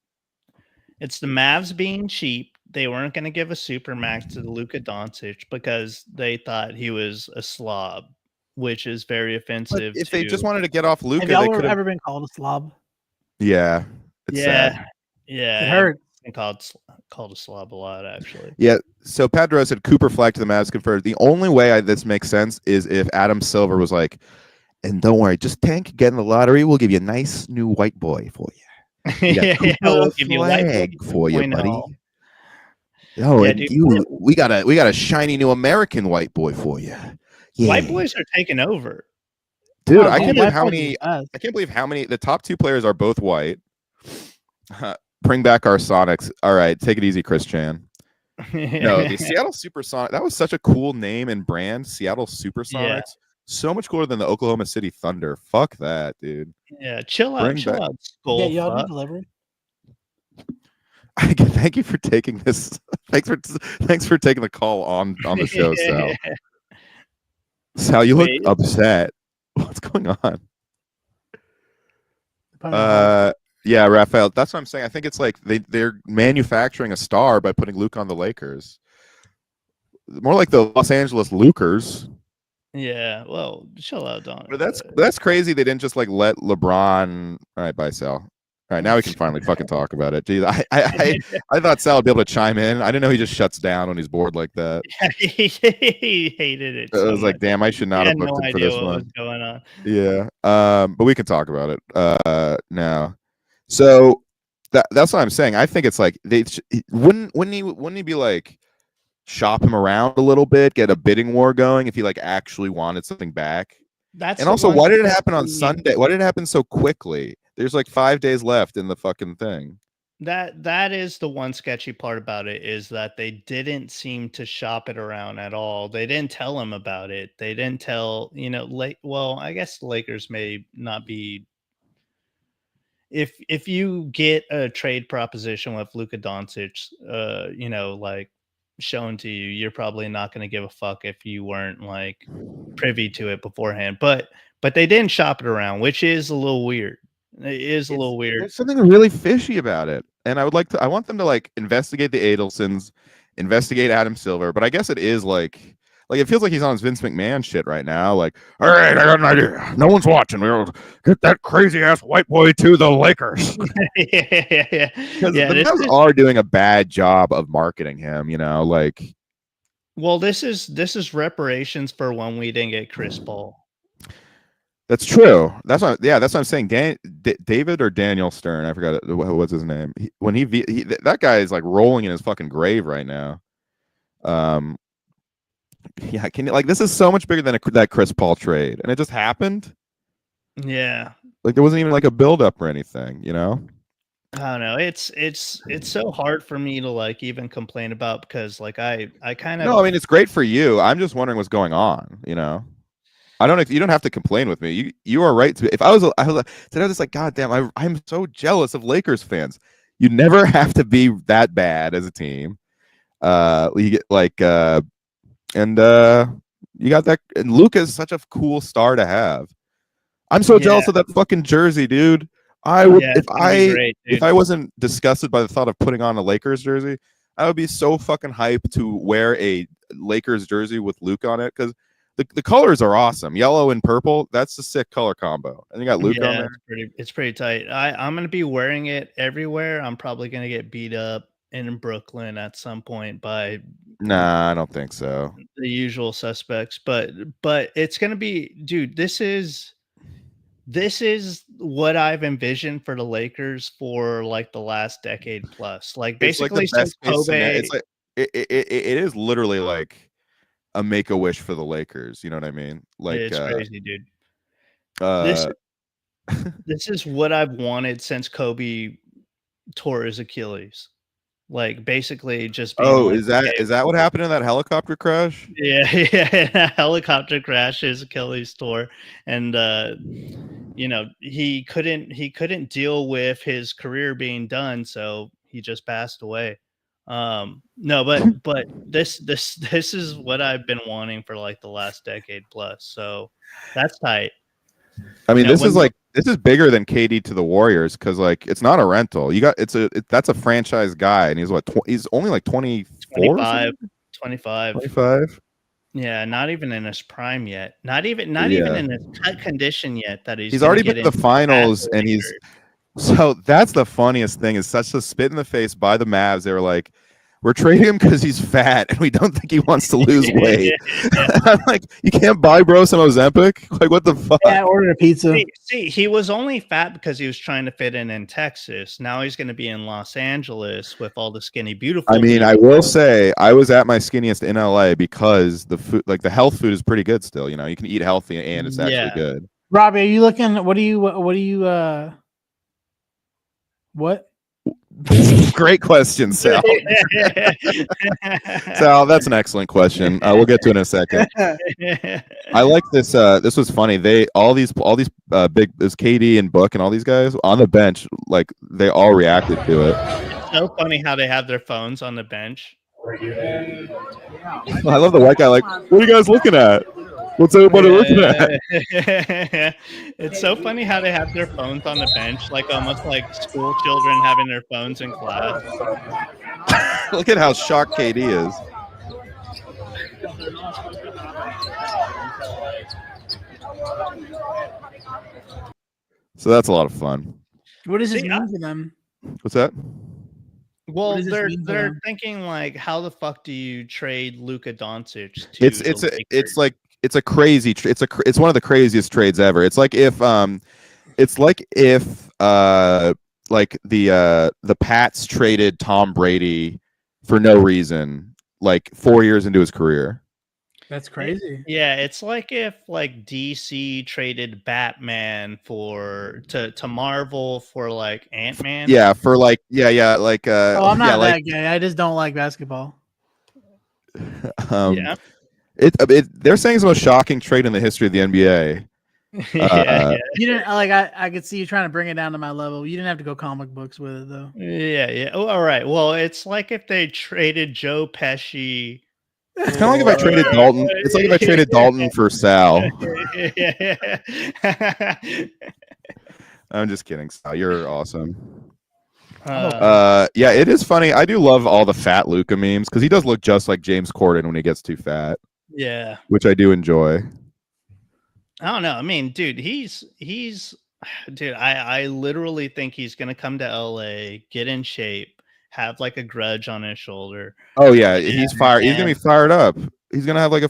S2: It's the Mavs being cheap. They weren't gonna give a super max to Luka Doncic because they thought he was a slob, which is very offensive.
S3: But if they just wanted to get off Luka,
S1: have y'all ever been called a slob?
S3: Yeah. It's sad.
S2: Yeah.
S1: It hurt.
S2: Called a slob a lot, actually.
S3: Yeah. So Pedro said Cooper Flag to the Mavs confirmed. The only way this makes sense is if Adam Silver was like, and don't worry, just Tank get in the lottery. We'll give you a nice new white boy for you.
S2: We'll give you a
S3: flag for you, buddy.
S2: Oh,
S3: and dude, we got a shiny new American white boy for you. Yeah.
S2: White boys are taking over,
S3: dude. I can't believe how many. The top two players are both white. Bring back our Sonics. All right, take it easy, Chris Chan. No, the Seattle Supersonics. That was such a cool name and brand. Seattle Supersonics. Yeah. So much cooler than the Oklahoma City Thunder. Fuck that, dude.
S2: Yeah, chill out.
S1: Yeah, y'all do delivery.
S3: Thank you for taking this. Thanks for taking the call on the show, Sal. Sal, you look upset. What's going on? Yeah, Raphael. That's what I'm saying. I think it's like they're manufacturing a star by putting Luke on the Lakers. More like the Los Angeles Lukers.
S2: Yeah, well, chill out, Don.
S3: But that's crazy. They didn't just like let LeBron. All right, bye, Sal. All right, now we can finally fucking talk about it. Jeez, I thought Sal would be able to chime in. I didn't know he just shuts down when he's bored like that.
S2: He hated it.
S3: I was like, damn, I should not have booked him for this
S2: what
S3: one.
S2: was going on.
S3: Yeah. But we can talk about it now. So that's what I'm saying. I think it's like wouldn't he be like shop him around a little bit, get a bidding war going if he like actually wanted something back. And also, why did it happen on Sunday? Why did it happen so quickly? There's like 5 days left in the fucking thing.
S2: That is the one sketchy part about it, is that they didn't seem to shop it around at all. They didn't tell him about it. They didn't tell, well, I guess the Lakers may not be. If you get a trade proposition with Luka Doncic, like shown to you, you're probably not going to give a fuck if you weren't like privy to it beforehand. But they didn't shop it around, which is a little weird. It is a little weird.
S3: There's something really fishy about it, and I want them to like investigate the Adelsons, investigate Adam Silver. But I guess it is like it feels like he's on his Vince McMahon shit right now. Like, all right, I got an idea. No one's watching. We'll get that crazy ass white boy to the Lakers.
S2: Yeah.
S3: Because the Mavs are doing a bad job of marketing him. Like.
S2: Well, this is reparations for when we didn't get Chris Paul.
S3: That's true. That's what I'm saying. David or Daniel Stern, I forgot what's his name. That guy is like rolling in his fucking grave right now. Yeah, this is so much bigger than that Chris Paul trade, and it just happened.
S2: Yeah,
S3: like there wasn't even like a build up or anything. I
S2: don't know. It's so hard for me to like even complain about, because like I kind of.
S3: No, I mean it's great for you. I'm just wondering what's going on. I don't. You don't have to complain with me. You are right to. If I was just like, God damn, I'm so jealous of Lakers fans. You never have to be that bad as a team. You get like, and you got that. And Luka is such a cool star to have. I'm so jealous of that fucking jersey, dude. I would if I wasn't disgusted by the thought of putting on a Lakers jersey, I would be so fucking hyped to wear a Lakers jersey with Luka on it, because. The colors are awesome. Yellow and purple. That's a sick color combo. And you got Luka on there.
S2: It's pretty tight. I'm going to be wearing it everywhere. I'm probably going to get beat up in Brooklyn at some point by.
S3: Nah, I don't think so.
S2: The usual suspects, but it's going to be, dude, this is what I've envisioned for the Lakers for like the last decade plus. Like basically since Kobe.
S3: It's like it is literally like a make-a-wish for the Lakers, you know what I mean? Like
S2: it's crazy, dude. This is what I've wanted since Kobe tore his Achilles. Like basically just being
S3: is that what happened in that helicopter crash?
S2: Yeah, helicopter crash, his Achilles tore, and he couldn't deal with his career being done, so he just passed away. No, but this is what I've been wanting for like the last decade plus. So that's tight.
S3: I mean, this is bigger than KD to the Warriors, because like it's not a rental. That's a franchise guy, and he's he's only like 24,
S2: 25. Yeah, not even in his prime yet. Not even in his cut condition yet. That he's
S3: already been to the finals, and he's. So that's the funniest thing, is such a spit in the face by the Mavs. They were like, we're trading him because he's fat and we don't think he wants to lose weight. I'm like, you can't buy bro some Ozempic? Like, what the fuck?
S1: Yeah, I ordered a pizza.
S2: See, he was only fat because he was trying to fit in Texas. Now he's going to be in Los Angeles with all the skinny, beautiful.
S3: I mean, people. I will say I was at my skinniest in LA because the food, like the health food, is pretty good still. You can eat healthy and it's actually good.
S1: Robbie, are you looking? What?
S3: Great question, Sal. Sal, that's an excellent question. We'll get to it in a second. I like this. This was funny. All these big, there's KD and Book and all these guys on the bench. Like they all reacted to it.
S2: It's so funny how they have their phones on the bench.
S3: I love the white guy. Like, what are you guys looking at? What's everybody looking at?
S2: It's so funny how they have their phones on the bench, like almost like school children having their phones in class.
S3: Look at how shocked KD is. So that's a lot of fun.
S1: What does this
S2: See,
S1: mean for them?
S3: What's that?
S2: Well,
S1: does this mean for
S2: they're
S1: them?
S2: thinking like, how the fuck do you trade Luka Doncic to
S3: It's
S2: the Lakers?
S3: it's a crazy it's one of the craziest trades ever. It's like if like the Pats traded Tom Brady for no reason like 4 years into his career.
S1: That's crazy.
S2: Yeah, it's like if like DC traded Batman to Marvel for like Ant-Man.
S3: Yeah, for like like
S1: Oh, I'm not
S3: like
S1: that gay. I just don't like basketball.
S2: Yeah.
S3: They're saying it's the most shocking trade in the history of the NBA.
S2: Yeah.
S1: You didn't like. I could see you trying to bring it down to my level. You didn't have to go comic books with it though.
S2: Yeah. Oh, all right. Well, it's like if they traded Joe Pesci.
S3: It's kind of like if I traded Dalton. It's like if I traded Dalton for Sal.
S2: Yeah.
S3: I'm just kidding, Sal. You're awesome.
S2: Uh,
S3: Yeah, it is funny. I do love all the fat Luka memes because he does look just like James Corden when he gets too fat,
S2: yeah.
S3: which I do enjoy.
S2: I don't know. I mean, dude, dude, I literally think he's gonna come to LA, get in shape, have like a grudge on his shoulder.
S3: Oh yeah, he's fired. He's gonna be fired up. He's gonna have like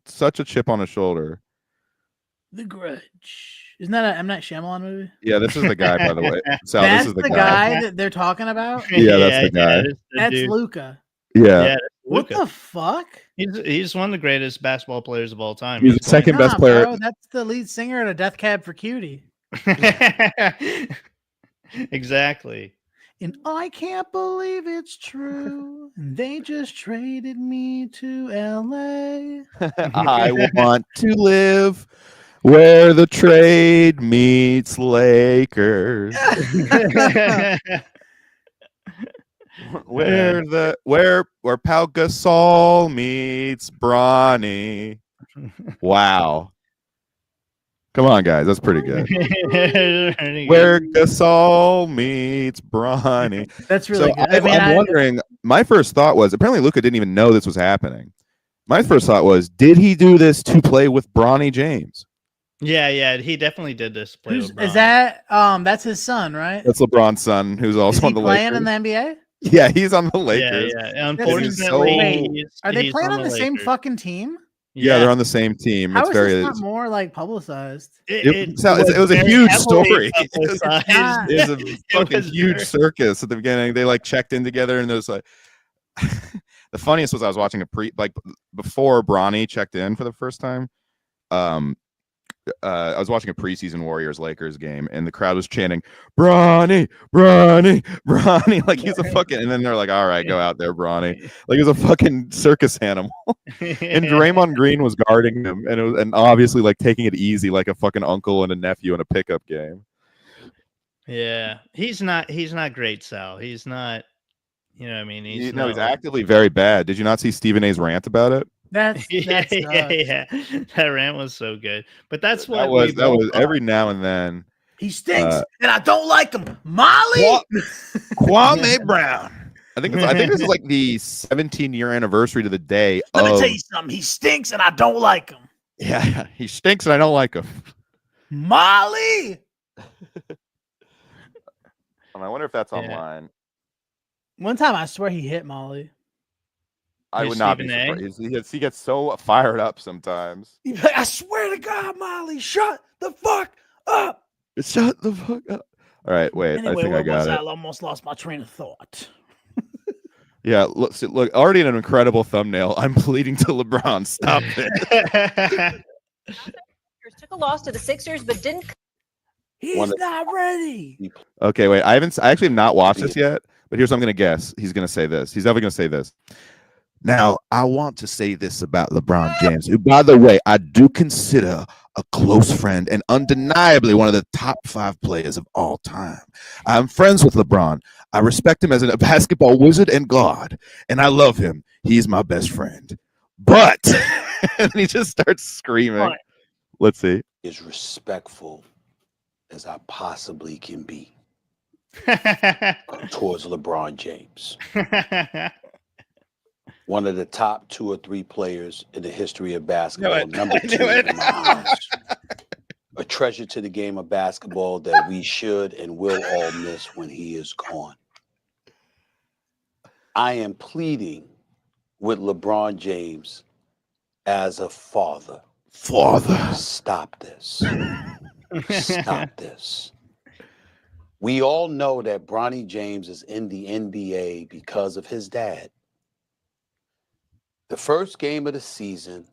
S3: such a chip on his shoulder.
S1: The Grudge. Isn't that an M. Night Shyamalan movie?
S3: Yeah, this is the guy, by the way. Sal,
S1: That's
S3: this is
S1: the guy that they're talking about.
S3: Yeah, that's the guy.
S1: That's Luka.
S3: Yeah.
S1: What the fuck?
S2: He's one of the greatest basketball players of all time.
S3: He's the second best player.
S1: Bro, that's the lead singer at a Death Cab for Cutie.
S2: Exactly.
S1: And I can't believe it's true. They just traded me to LA.
S3: I want to live where the trade meets Lakers. where Pau Gasol meets Bronny. Wow. Come on, guys. That's pretty good. Where Gasol meets Bronny.
S1: That's really good.
S3: I'm wondering, my first thought was, apparently Luka didn't even know this was happening. My first thought was, did he do this to play with Bronny James?
S2: Yeah, he definitely did this.
S1: Is that that's his son, right?
S3: That's LeBron's son, who's also on the Lakers.
S1: Playing in the NBA?
S3: Yeah, he's on the Lakers.
S2: Yeah. Unfortunately,
S1: are they playing on the same fucking team?
S3: Yeah, they're on the same team.
S1: How is this not more like publicized?
S3: It was a huge story. It was a fucking huge circus at the beginning. They like checked in together, and there's like the funniest was I was watching before Bronny checked in for the first time. I was watching a preseason Warriors Lakers game, and the crowd was chanting Bronny, Bronny, Bronny, like he's a fucking. And then they're like, "All right, go out there, Bronny." Like he's a fucking circus animal. And Draymond Green was guarding him, and obviously like taking it easy, like a fucking uncle and a nephew in a pickup game.
S2: Yeah, he's not great, Sal. He's not. You know what I mean? He's
S3: actively very bad. Did you not see Stephen A's rant about it?
S2: Yeah. That rant was so good. But that's what
S3: that was every now and then.
S1: He stinks, and I don't like him. Molly,
S3: Kwame Brown. I think this is like the 17-year anniversary to the day.
S1: Let me tell you something. He stinks, and I don't like him.
S3: Yeah, he stinks, and I don't like him.
S1: Molly.
S3: I wonder if that's online.
S1: One time, I swear he hit Molly.
S3: I would not be surprised. He gets so fired up sometimes.
S1: He's like, I swear to God, Molly, shut the fuck up.
S3: Shut the fuck up. All right, wait.
S1: Anyway,
S3: I think I got it.
S1: I almost lost my train of thought.
S3: Yeah, look, already an incredible thumbnail. I'm pleading to LeBron. Stop it.
S4: Took a loss to the Sixers, but didn't.
S1: He's not ready.
S3: Okay, wait. I actually have not watched this yet, but here's what I'm going to guess. He's going to say this. He's definitely going to say this. Now, I want to say this about LeBron James, who, by the way, I do consider a close friend and undeniably one of the top 5 players of all time. I'm friends with LeBron. I respect him as a basketball wizard and god, and I love him. He's my best friend. But, and he just starts screaming. Let's see.
S5: As respectful as I possibly can be towards LeBron James. One of the top 2 or 3 players in the history of basketball. Number 2 in my eyes. A treasure to the game of basketball that we should and will all miss when he is gone. I am pleading with LeBron James as a father. Stop this. Stop this. We all know that Bronny James is in the NBA because of his dad. The first game of the season,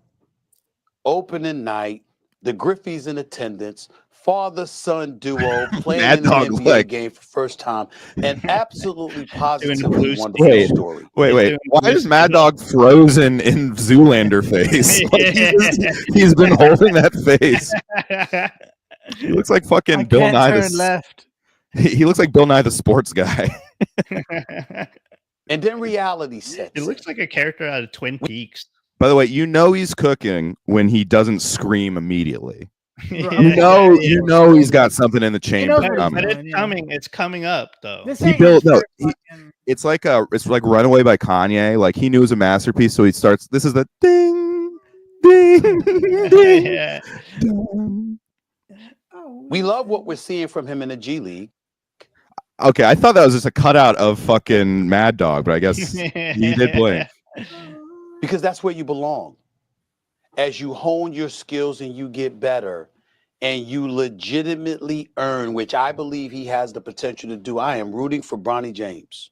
S5: opening night, the Griffies in attendance, father-son duo playing
S3: Mad
S5: in an
S3: Dog
S5: NBA
S3: leg.
S5: game for first time, and absolutely positively
S2: blue
S5: wonderful
S3: Wait.
S5: story.
S3: Wait. Why is Mad Dog frozen in Zoolander face? Like he's been holding that face. He looks like fucking
S1: I
S3: Bill
S1: can't
S3: Nye.
S1: turn left.
S3: He looks like Bill Nye the sports guy.
S5: And then reality sets
S2: It looks like a character out of Twin Peaks.
S3: By the way, you know he's cooking when he doesn't scream immediately.
S1: Yeah.
S3: You know he's got something in the chamber
S1: knows what he's
S3: coming.
S2: But
S1: doing.
S2: it's coming. It's coming up though.
S1: This
S3: He
S1: ain't
S3: built
S1: his
S3: no.
S1: first fucking-
S3: It's like Runaway by Kanye. Like he knew it was a masterpiece, so he starts. This is the ding, ding, ding.
S2: Yeah.
S3: ding.
S5: We love what we're seeing from him in the G League.
S3: Okay, I thought that was just a cutout of fucking Mad Dog, but I guess he did blink.
S5: Because that's where you belong. As you hone your skills and you get better and you legitimately earn, which I believe he has the potential to do. I am rooting for Bronny James.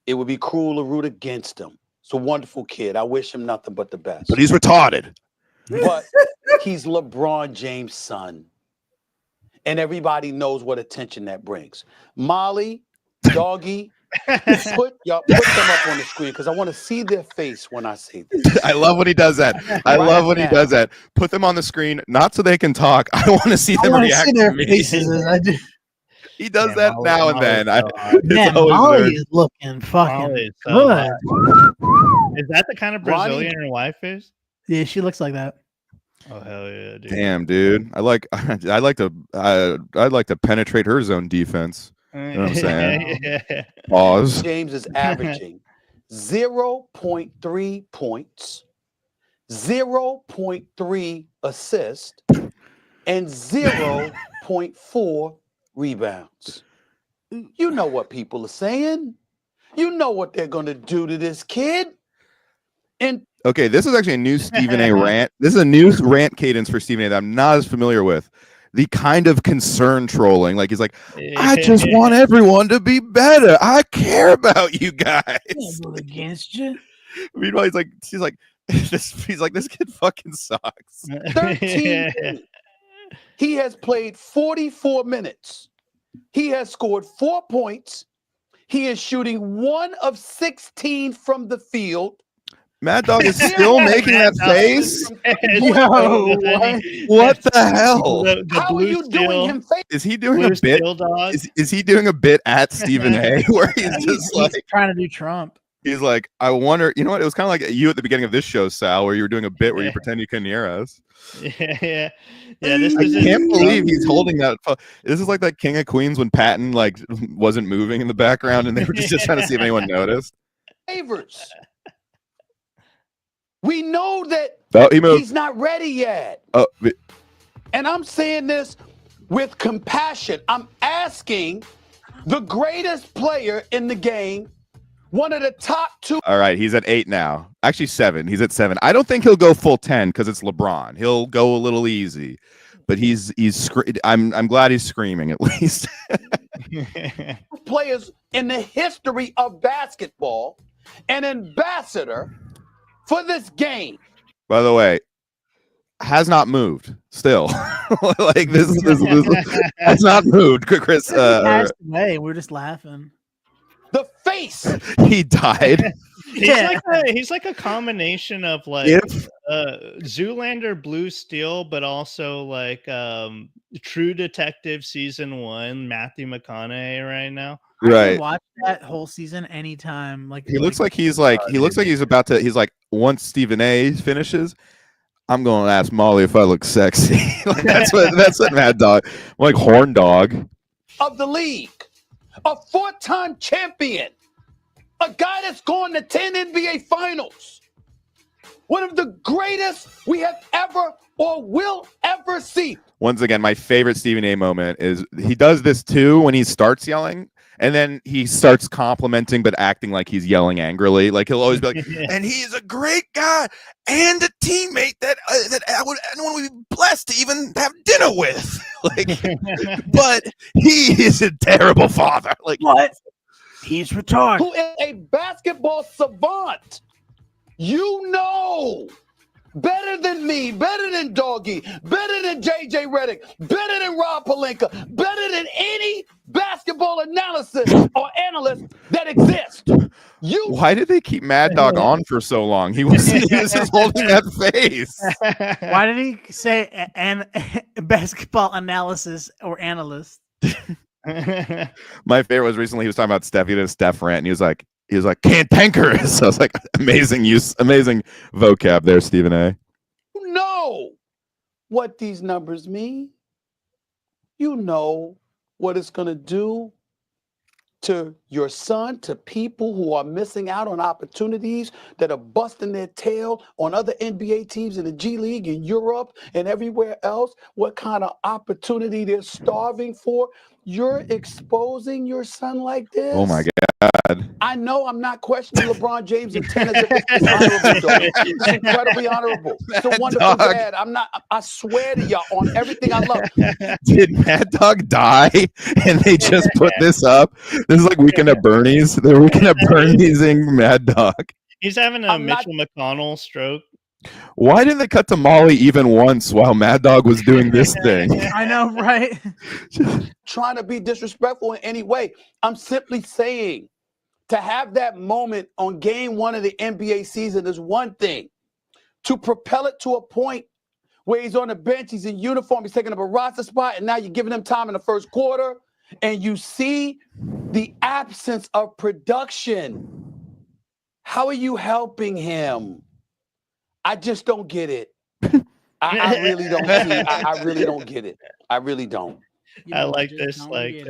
S5: It would be cruel to root against him. It's a wonderful kid. I wish him nothing but the best.
S3: But he's retarded.
S5: But he's LeBron James' son. And everybody knows what attention that brings. Molly, Doggy, put them up on the screen because I want to see their face when I say this.
S3: I love when he does that. I love when he does that. Put them on the screen, not so they can talk. I want to see them react
S1: see their
S3: to me.
S1: faces as I do.
S3: He does
S2: Man,
S3: that
S2: Molly-
S3: now and
S2: Molly's
S3: then.
S2: so hot.
S1: Man, Molly is looking fucking
S2: Molly's so
S1: good.
S2: hot. Is that the kind of
S5: Bronny-
S2: Brazilian your wife is?
S1: Yeah, she looks like that.
S2: Oh hell yeah, dude.
S3: Damn, dude. I'd like to penetrate her zone defense. know what I'm saying?
S2: Yeah.
S3: Pause.
S5: James is averaging 0.3 points, 0.3 assists, and 0.4 rebounds. You know what people are saying. You know what they're going to do to this kid. And
S3: Okay, this is actually a new Stephen A. rant. This is a new rant cadence for Stephen A. that I'm not as familiar with. The kind of concern trolling. Like he's like, I just want everyone to be better. I care about you guys.
S1: Go against you.
S3: Meanwhile, he's like, this kid fucking sucks.
S5: 13 games. He has played 44 minutes. He has scored 4 points. He is shooting 1 of 16 from the field.
S3: Mad Dog is still making that face.
S1: Yo,
S3: What the hell?
S5: How are you doing him face?
S3: Is he doing a bit?
S2: Steel dog.
S3: Is he doing a bit at Stephen A. where he's just like
S1: trying to do Trump.
S3: he's like, I wonder, you know what? It was kind of like you at the beginning of this show, Sal, where you were doing a bit where you pretend you couldn't hear us.
S2: Yeah. This
S3: I
S2: is
S3: can't believe he's holding that. This is like that King of Queens when Patton like wasn't moving in the background and they were just trying to see if anyone noticed.
S5: Favors. We know that
S3: Oh, he moved.
S5: he's not ready yet.
S3: Oh,
S5: And I'm saying this with compassion. I'm asking the greatest player in the game, one of the top 2.
S3: all right. He's at 8 now. Actually, 7. He's at 7. I don't think he'll go full 10 because it's LeBron. He'll go a little easy, but I'm glad he's screaming at least.
S5: Players in the history of basketball, an ambassador for this game.
S3: By the way, has not moved still. Like this has not moved. Chris,
S1: Passed away. We're just laughing.
S5: The face.
S3: he died.
S2: He's like a combination of like
S3: If
S2: Zoolander Blue Steel, but also like True Detective season 1, Matthew McConaughey right now.
S1: I can
S3: right.
S1: watch that whole season anytime. Like
S3: He looks like he's like about to. He's like once Stephen A. finishes, I'm going to ask Molly if I look sexy. Like that's what Mad Dog, like Horn Dog
S5: Of the league, a 4-time champion, a guy that's gone to 10 NBA finals. One of the greatest we have ever or will ever see.
S3: Once again, my favorite Stephen A moment is he does this too when he starts yelling, and then he starts complimenting but acting like he's yelling angrily. Like he'll always be like, "And he is a great guy and a teammate that anyone would be blessed to even have dinner with." Like, but he is a terrible father. Like,
S1: What? He's retarded.
S5: Who is a basketball savant. You know, better than me, better than Doggy, better than JJ Redick, better than Rob Pelinka, better than any basketball analysis or analyst that exists.
S3: Why did they keep Mad Dog on for so long? He was just holding that face.
S1: Why did he say an basketball analysis or analyst?
S3: My favorite was recently he was talking about Steph. He did a Steph rant, and he was like cantankerous. So I was like, amazing vocab there, Stephen A.
S5: You know what these numbers mean. You know what it's going to do to your son, to people who are missing out on opportunities, that are busting their tail on other NBA teams in the G League in Europe and everywhere else, what kind of opportunity they're starving for. You're exposing your son like this.
S3: Oh my God.
S5: I know I'm not questioning LeBron James' intent as if it's honorable, though. It's incredibly honorable. It's a wonderful dad. I swear to y'all on everything I love.
S3: Did Mad Dog die? And they just put this up. This is like Weekend at Bernie's. They're Weekend at Bernie's-ing Mad Dog.
S2: He's having a Mitchell McConnell stroke.
S3: Why didn't they cut to Molly even once while Mad Dog was doing this thing?
S1: I know, right?
S5: Trying to be disrespectful in any way. I'm simply saying, to have that moment on game one of the NBA season is one thing. To propel it to a point where he's on the bench, he's in uniform, he's taking up a roster spot, and now you're giving him time in the first quarter, and you see the absence of production. How are you helping him? I just don't get it. I really don't see it. I really don't get it. I really don't.
S2: I like this. Like,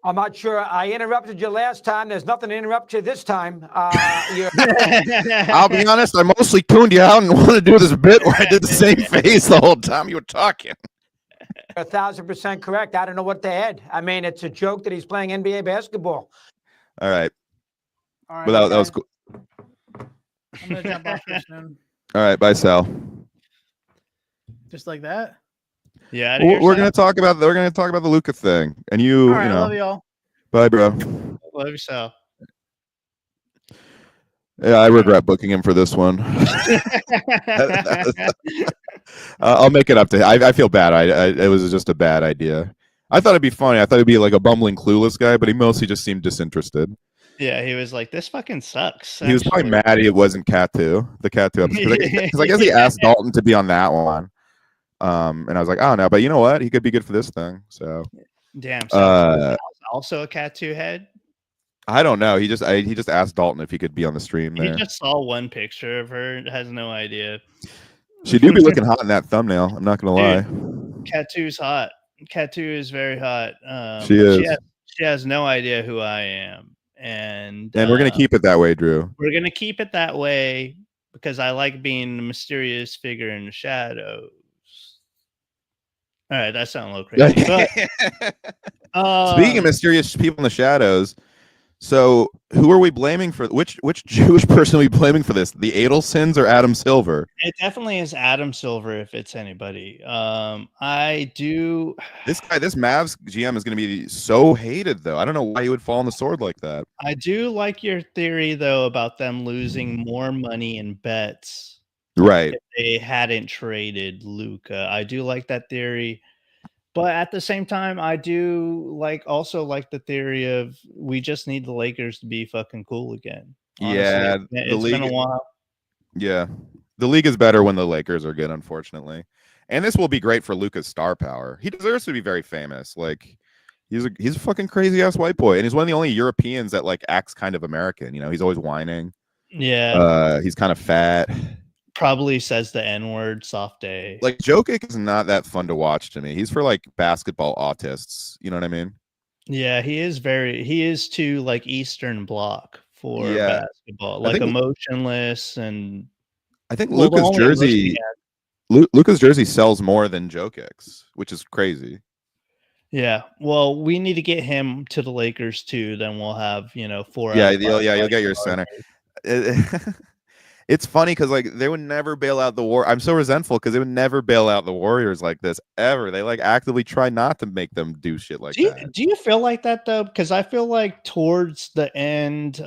S6: I'm not sure. I interrupted you last time. There's nothing to interrupt you this time.
S3: I'll be honest. I mostly tuned you out and wanted to do this bit where I did the same face the whole time you were talking.
S6: 1,000% correct. I don't know what to add. I mean, it's a joke that he's playing NBA basketball.
S3: All right.
S1: All right,
S3: But that was cool.
S1: I'm gonna jump off here soon.
S3: All right. Bye, Sal.
S1: Just like that.
S2: yeah,
S3: We're gonna talk about the Luka thing, and you,
S1: All right,
S3: you know.
S1: love y'all.
S3: Bye, bro.
S2: Love yourself.
S3: Yeah, I regret booking him for this one. I'll make it up to him. I feel bad. It was just a bad idea. I thought it'd be funny. I thought it'd be like a bumbling, clueless guy, but he mostly just seemed disinterested.
S2: Yeah, he was like, "This fucking sucks."
S3: He was probably mad it wasn't the Cat 2 episode. Because I guess he asked Dalton to be on that one. And I was like, oh no, but you know what? He could be good for this thing. So
S2: damn. So also a Cat 2 head.
S3: I don't know. He just asked Dalton if he could be on the stream there.
S2: He just saw one picture of her. Has no idea.
S3: She do be looking hot in that thumbnail. I'm not gonna lie.
S2: Cat 2's hot. Cat 2 is very hot.
S3: She is.
S2: She has no idea who I am, and
S3: we're gonna keep it that way, Drew.
S2: We're gonna keep it that way because I like being a mysterious figure in the shadows. All right, that sounds a little crazy. But,
S3: speaking of mysterious people in the shadows, so who are we blaming for which Jewish person are we blaming for this? The Adelsons or Adam Silver?
S2: It definitely is Adam Silver if it's anybody. I do.
S3: This Mavs GM is going to be so hated, though. I don't know why he would fall on the sword like that.
S2: I do like your theory, though, about them losing more money in bets.
S3: Right.
S2: If they hadn't traded Luka. I do like that theory. But at the same time, I do also like the theory of we just need the Lakers to be fucking cool again. Honestly,
S3: yeah,
S2: it's been a while.
S3: Yeah, the league is better when the Lakers are good, unfortunately. And this will be great for Luka's star power. He deserves to be very famous. Like he's a fucking crazy ass white boy, and he's one of the only Europeans that like acts kind of American. You know, he's always whining.
S2: Yeah,
S3: he's kind of fat.
S2: Probably says the N-word, soft day.
S3: Like Jokic is not that fun to watch to me. He's for like basketball autists. You know what I mean?
S2: Yeah, he is too like Eastern Bloc for basketball, like emotionless and.
S3: I think
S2: Well, the
S3: Luka's
S2: only emotion he
S3: jersey, Luka's jersey sells more than Jokic's, which is crazy.
S2: Yeah. Well, we need to get him to the Lakers too. Then we'll have 4
S3: Yeah,
S2: out of 5
S3: you'll get your center. It's funny because like they would never bail out the war. I'm so resentful because they would never bail out the Warriors like this ever. They like actively try not to make them do shit like that.
S2: Do you feel like that though? Because I feel like towards the end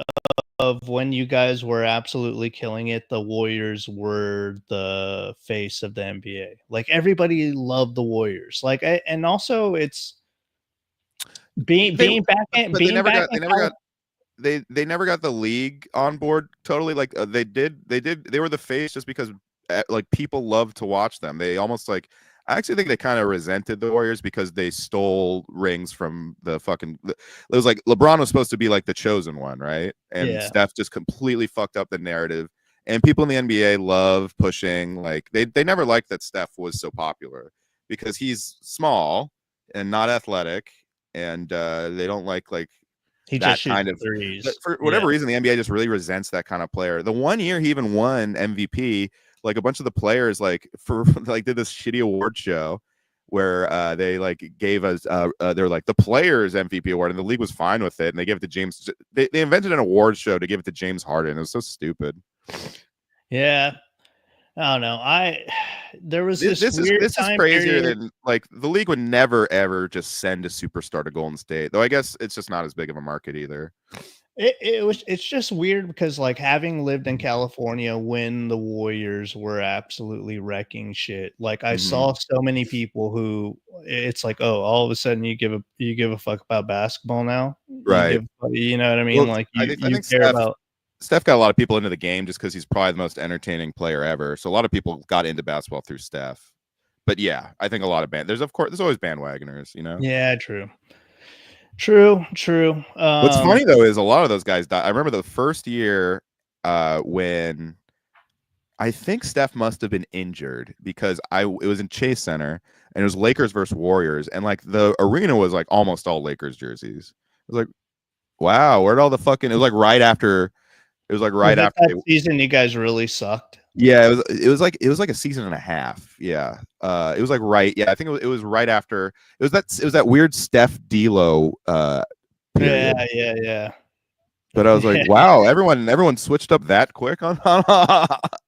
S2: of when you guys were absolutely killing it, the Warriors were the face of the NBA. Like everybody loved the Warriors. Like, and also it's being back in.
S3: But
S2: Being
S3: they never
S2: back
S3: got they never got the league on board totally. Like they were the face just because like people love to watch them. They almost like I actually think they kind of resented the Warriors because they stole rings from the fucking. It was like LeBron was supposed to be like the chosen one, right? And Steph just completely fucked up the narrative. And people in the NBA love pushing like they never liked that Steph was so popular because he's small and not athletic, and they don't like
S2: he
S3: that
S2: just shoots
S3: kind of
S2: threes.
S3: For whatever reason, the NBA just really resents that kind of player. The one year he even won MVP, like a bunch of the players like did this shitty award show where they like gave us they're like the players MVP award, and the league was fine with it, and they gave it to James. They invented an award show to give it to James Harden. It was so stupid.
S2: Yeah. I don't know. There was this
S3: weird this is crazier
S2: period.
S3: than like the league would never ever just send a superstar to Golden State, though I guess it's just not as big of a market either.
S2: It's just weird because like having lived in California when the Warriors were absolutely wrecking shit, like I saw so many people who it's like, oh, all of a sudden you give a fuck about basketball now,
S3: right?
S2: You know what I mean?
S3: Well,
S2: like
S3: I think
S2: care about.
S3: Steph got a lot of people into the game just because he's probably the most entertaining player ever. So a lot of people got into basketball through Steph. But yeah, I think a lot of there's always bandwagoners,
S2: Yeah, true.
S3: What's funny though is a lot of those guys died. I remember the first year when I think Steph must have been injured because it was in Chase Center and it was Lakers versus Warriors, and like the arena was like almost all Lakers jerseys. It was like, wow, where'd all the fucking? It was like right after. It was like right after
S2: that season. You guys really sucked.
S3: Yeah, it was like a season and a half. Yeah, it was like right. Yeah, I think it was right after. It was that weird Steph D'Lo period.
S2: Yeah.
S3: But I was like, wow, everyone switched up that quick on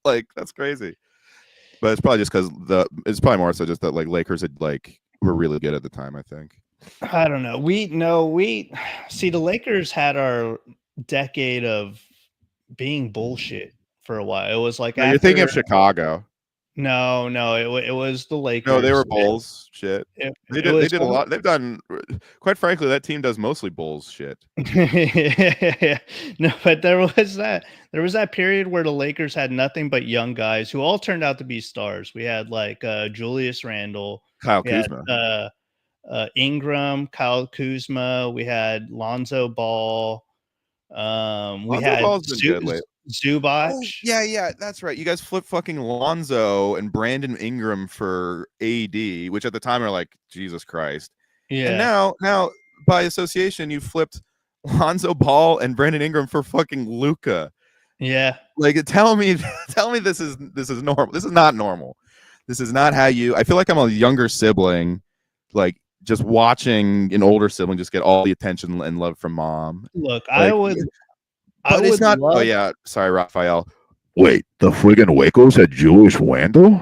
S3: like that's crazy. But it's probably just because it's probably more so just that like Lakers had like were really good at the time. I think.
S2: I don't know. We see the Lakers had our decade of being bullshit for a while. It was like
S3: you're thinking of Chicago.
S2: No, it was the Lakers.
S3: No, they were Bulls. Shit. They did a lot. They've done. Quite frankly, that team does mostly Bulls shit.
S2: No, but there was that period where the Lakers had nothing but young guys who all turned out to be stars. We had like Julius Randle,
S3: Kyle Kuzma,
S2: Ingram, Kyle Kuzma. We had Lonzo Ball. We had Zubac.
S3: Oh, yeah, that's right. You guys flip fucking Lonzo and Brandon Ingram for AD, which at the time are like Jesus Christ. Yeah. And now by association, you flipped Lonzo Ball and Brandon Ingram for fucking Luka.
S2: Yeah.
S3: Like tell me this is normal. This is not normal. This is not how you. I feel like I'm a younger sibling, like just watching an older sibling just get all the attention and love from mom.
S2: Look,
S3: like,
S2: I would
S3: not.
S2: Love...
S3: Oh yeah, sorry, Raphael. Wait, the friggin' Wacos had Julius Randle?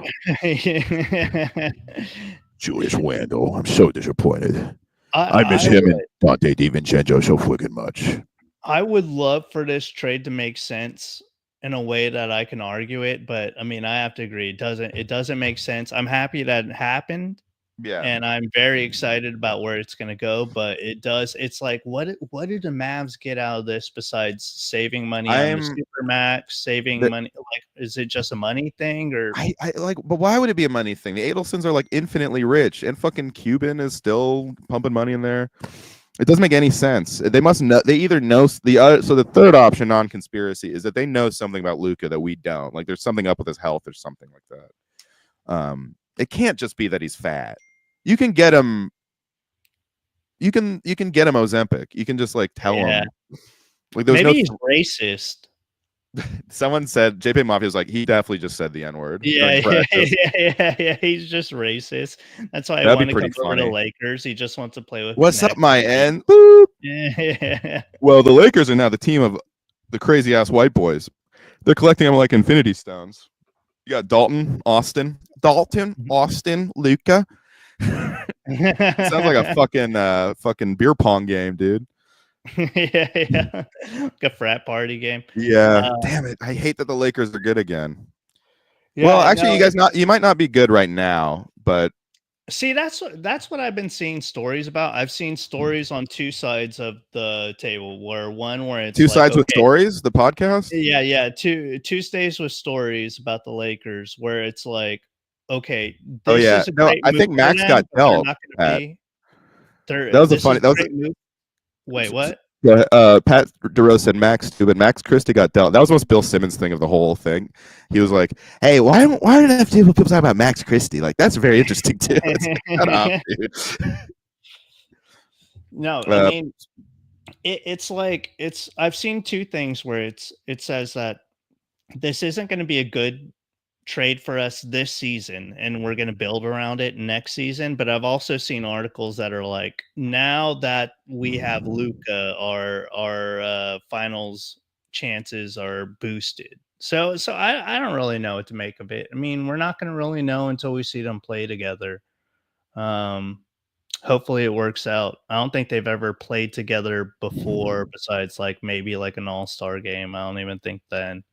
S3: Julius Randle. I'm so disappointed. I miss him and Dante DiVincenzo so friggin' much.
S2: I would love for this trade to make sense in a way that I can argue it, but I mean, I have to agree. It doesn't make sense. I'm happy that it happened.
S3: Yeah.
S2: And I'm very excited about where it's going to go, but it's like, what did the Mavs get out of this besides saving money on the Supermax, saving money? Like, is it just a money thing or
S3: I like, but why would it be a money thing? The Adelsons are like infinitely rich and fucking Cuban is still pumping money in there. It doesn't make any sense. They must know. They either know so the third option on conspiracy is that they know something about Luka that we don't. Like there's something up with his health or something like that. It can't just be that he's fat. You can get him. You can get him Ozempic. You can just like tell him. Like
S2: maybe he's racist.
S3: Someone said JP Mafia was like, he definitely just said the N word.
S2: Yeah, yeah. He's just racist. That's why I
S3: That'd be
S2: want to
S3: pretty
S2: come over to
S3: funny.
S2: Lakers. He just wants to play with.
S3: What's up,
S2: Connect.
S3: my N? Boop.
S2: Yeah.
S3: Well, the Lakers are now the team of the crazy ass white boys. They're collecting them like infinity stones. You got Dalton, Austin, Luka. Sounds like a fucking beer pong game, dude.
S2: yeah. Like a frat party game.
S3: Yeah. Damn it. I hate that the Lakers are good again.
S2: Yeah,
S3: well, actually, you might not be good right now, but
S2: see, that's what I've been seeing stories about. I've seen stories on two sides of the table, where it's
S3: two
S2: like,
S3: sides with stories, the podcast.
S2: Yeah. Tuesdays with stories about the Lakers, where it's like, okay,
S3: oh yeah,
S2: is a
S3: no,
S2: great
S3: I
S2: move
S3: think
S2: for
S3: Max
S2: them,
S3: got
S2: but they're
S3: dealt.
S2: not gonna be.
S3: That was a funny. That was
S2: move. Wait, what?
S3: Pat DeRose said Max too, but Max Christie got dealt. That was the most Bill Simmons thing of the whole thing. He was like, "Hey, why do I have to people talk about Max Christie? Like that's very interesting too." It's like, shut up, dude.
S2: No, I mean, it's like I've seen two things where it says that this isn't going to be a good trade for us this season, and we're going to build around it next season. But I've also seen articles that are like, now that we have Luka, our finals chances are boosted. So I don't really know what to make of it. I mean, we're not going to really know until we see them play together. Hopefully it works out. I don't think they've ever played together before, besides like maybe like an all-star game. I don't even think then.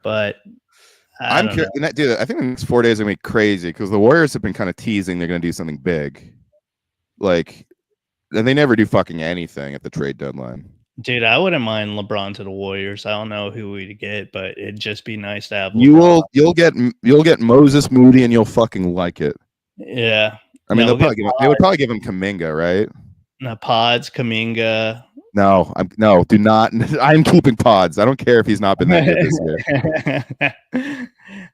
S2: But
S3: I'm curious, dude. I think the next 4 days are gonna be crazy because the Warriors have been kind of teasing they're gonna do something big, like, and they never do fucking anything at the trade deadline.
S2: Dude, I wouldn't mind LeBron to the Warriors. I don't know who we'd get, but it'd just be nice to have LeBron.
S3: You'll get Moses Moody and you'll fucking like it.
S2: Yeah.
S3: I mean, they would probably give him Kuminga, right?
S2: No, Pods, Kuminga.
S3: No, do not. I'm keeping Pods. I don't care if he's not been that good this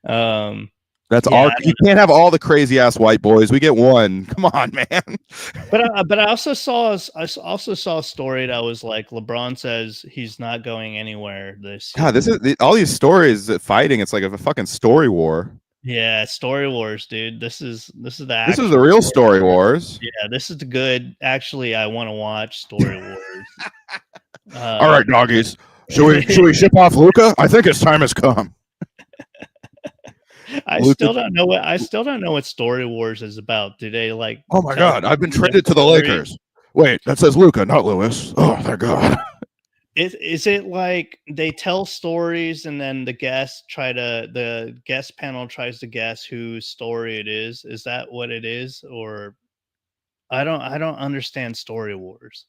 S3: year. That's you can't have all the crazy ass white boys. We get one. Come on, man.
S2: But I also saw a story that was like LeBron says he's not going anywhere this year.
S3: God, this is all these stories fighting. It's like a fucking story war.
S2: Yeah, story wars, dude. This is
S3: the real story wars.
S2: Yeah, this is the good. Actually, I want to watch story wars.
S3: All right, doggies. Should we ship off Luka? I think his time has come.
S2: I still don't know what Story Wars is about. Do they like?
S3: Oh my God! I've been traded to the Lakers. Wait, that says Luka, not Lewis. Oh, thank God.
S2: Is it like they tell stories and then the guest panel tries to guess whose story it is? Is that what it is? Or I don't understand Story Wars.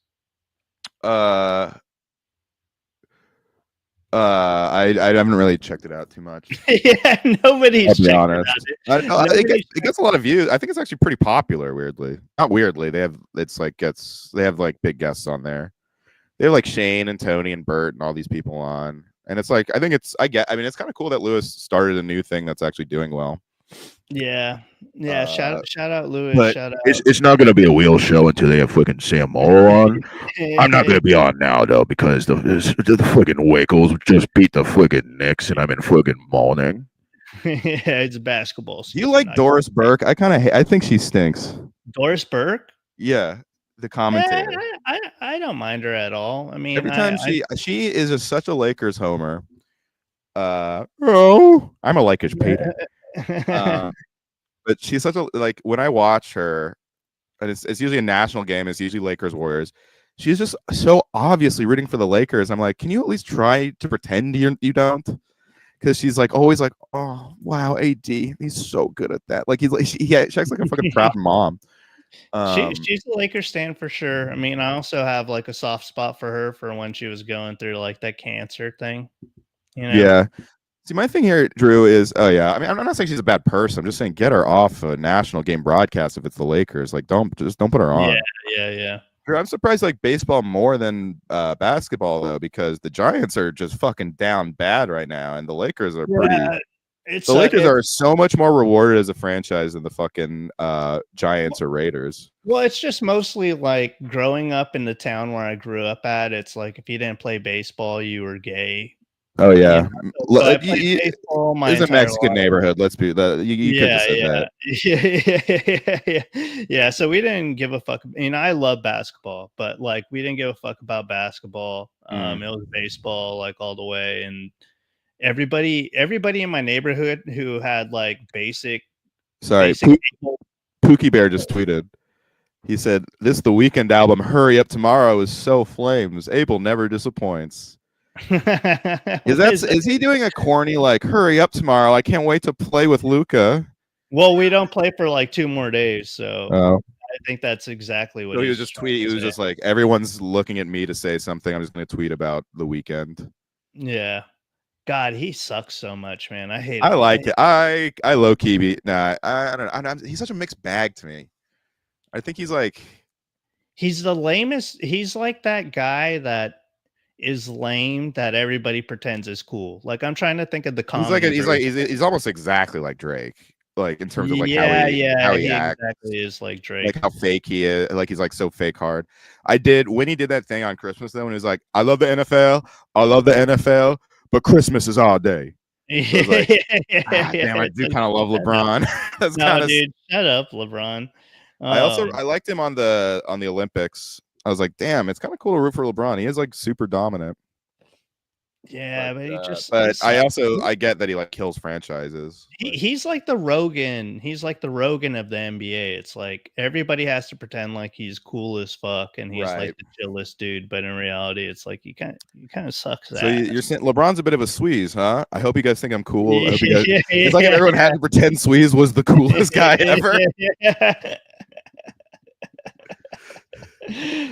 S3: I haven't really checked it out too much.
S2: Yeah, nobody's.
S3: I'll be honest. It gets a lot of views. I think it's actually pretty popular. Weirdly, not weirdly. They have big guests on there. They have like Shane and Tony and Bert and all these people on, and it's like I mean it's kind of cool that Lewis started a new thing that's actually doing well.
S2: Yeah. Shout out Lewis.
S3: But
S2: shout out.
S7: It's not going to be a wheel show until they have fucking Sam Moore on. I'm not going to be on now though because the fucking Wiggles just beat the fucking Knicks and I'm in fucking mourning.
S2: Yeah, it's basketball.
S3: Do you like Doris Burke? I think she stinks.
S2: Doris Burke?
S3: Yeah, the commentator.
S2: I don't mind her at all. I mean,
S3: every time she is just such a Lakers homer. I'm a Lakers Peter. But she's such a when I watch her, and it's usually a national game, it's usually Lakers Warriors. She's just so obviously rooting for the Lakers. I'm like, can you at least try to pretend you don't? Because she's like always like, oh wow, AD, he's so good at that. Like she acts like a fucking proud mom.
S2: She's a Lakers stan for sure. I mean, I also have like a soft spot for her for when she was going through like that cancer thing. You know?
S3: Yeah. See, my thing here, Drew, is I mean, I'm not saying she's a bad person. I'm just saying get her off a national game broadcast if it's the Lakers. Like, don't put her on.
S2: Yeah.
S3: Drew, I'm surprised like baseball more than basketball though, because the Giants are just fucking down bad right now, and the Lakers are pretty. The Lakers are so much more rewarded as a franchise than the fucking Giants or Raiders.
S2: Well, it's just mostly like growing up in the town where I grew up at. It's like if you didn't play baseball, you were gay.
S3: Oh yeah,
S2: So I played baseball my
S3: it's a
S2: entire
S3: Mexican
S2: life.
S3: neighborhood. Let's be that. You could have said
S2: that. Yeah. So we didn't give a fuck. I mean, I love basketball, but like we didn't give a fuck about basketball. It was baseball like all the way, and everybody in my neighborhood who had like basic.
S3: Sorry, Pookie Bear just tweeted. He said, "This The Weeknd album, Hurry Up Tomorrow, is so flames. Abel never disappoints." Is he doing a corny like "Hurry Up Tomorrow, I can't wait to play with Luka"?
S2: Well, we don't play for like 2 more days, so I think that's exactly what
S3: he was just tweeting. He was just like, "Everyone's looking at me to say something. I'm just going to tweet about The Weeknd."
S2: Yeah. God, he sucks so much, man. I hate him.
S3: I like it. I low key I don't know. He's such a mixed bag to me. I think he's the lamest. He's like that guy that is lame that everybody pretends is cool. Like I'm trying to think of the comedy. He's almost exactly like Drake. Like in terms of like
S2: he
S3: how he acts.
S2: Exactly is like Drake.
S3: Like how fake he is. Like he's like so fake hard. When he did that thing on Christmas though, when he was like, "I love the NFL. I love the NFL, but Christmas is all day." I was like, damn, I do kind of love LeBron.
S2: Dude, shut up, LeBron.
S3: I liked him on the Olympics. I was like, damn, it's kind of cool to root for LeBron. He is like super dominant.
S2: Yeah, but he just.
S3: But I get that he like kills franchises.
S2: He's like the Rogan. He's like the Rogan of the NBA. It's like everybody has to pretend like he's cool as fuck and he's like the chillest dude, but in reality, it's like you kind of sucks.
S3: So you're saying LeBron's a bit of a squeeze, huh? I hope you guys think I'm cool. It's like everyone had to pretend Squeeze was the coolest guy ever.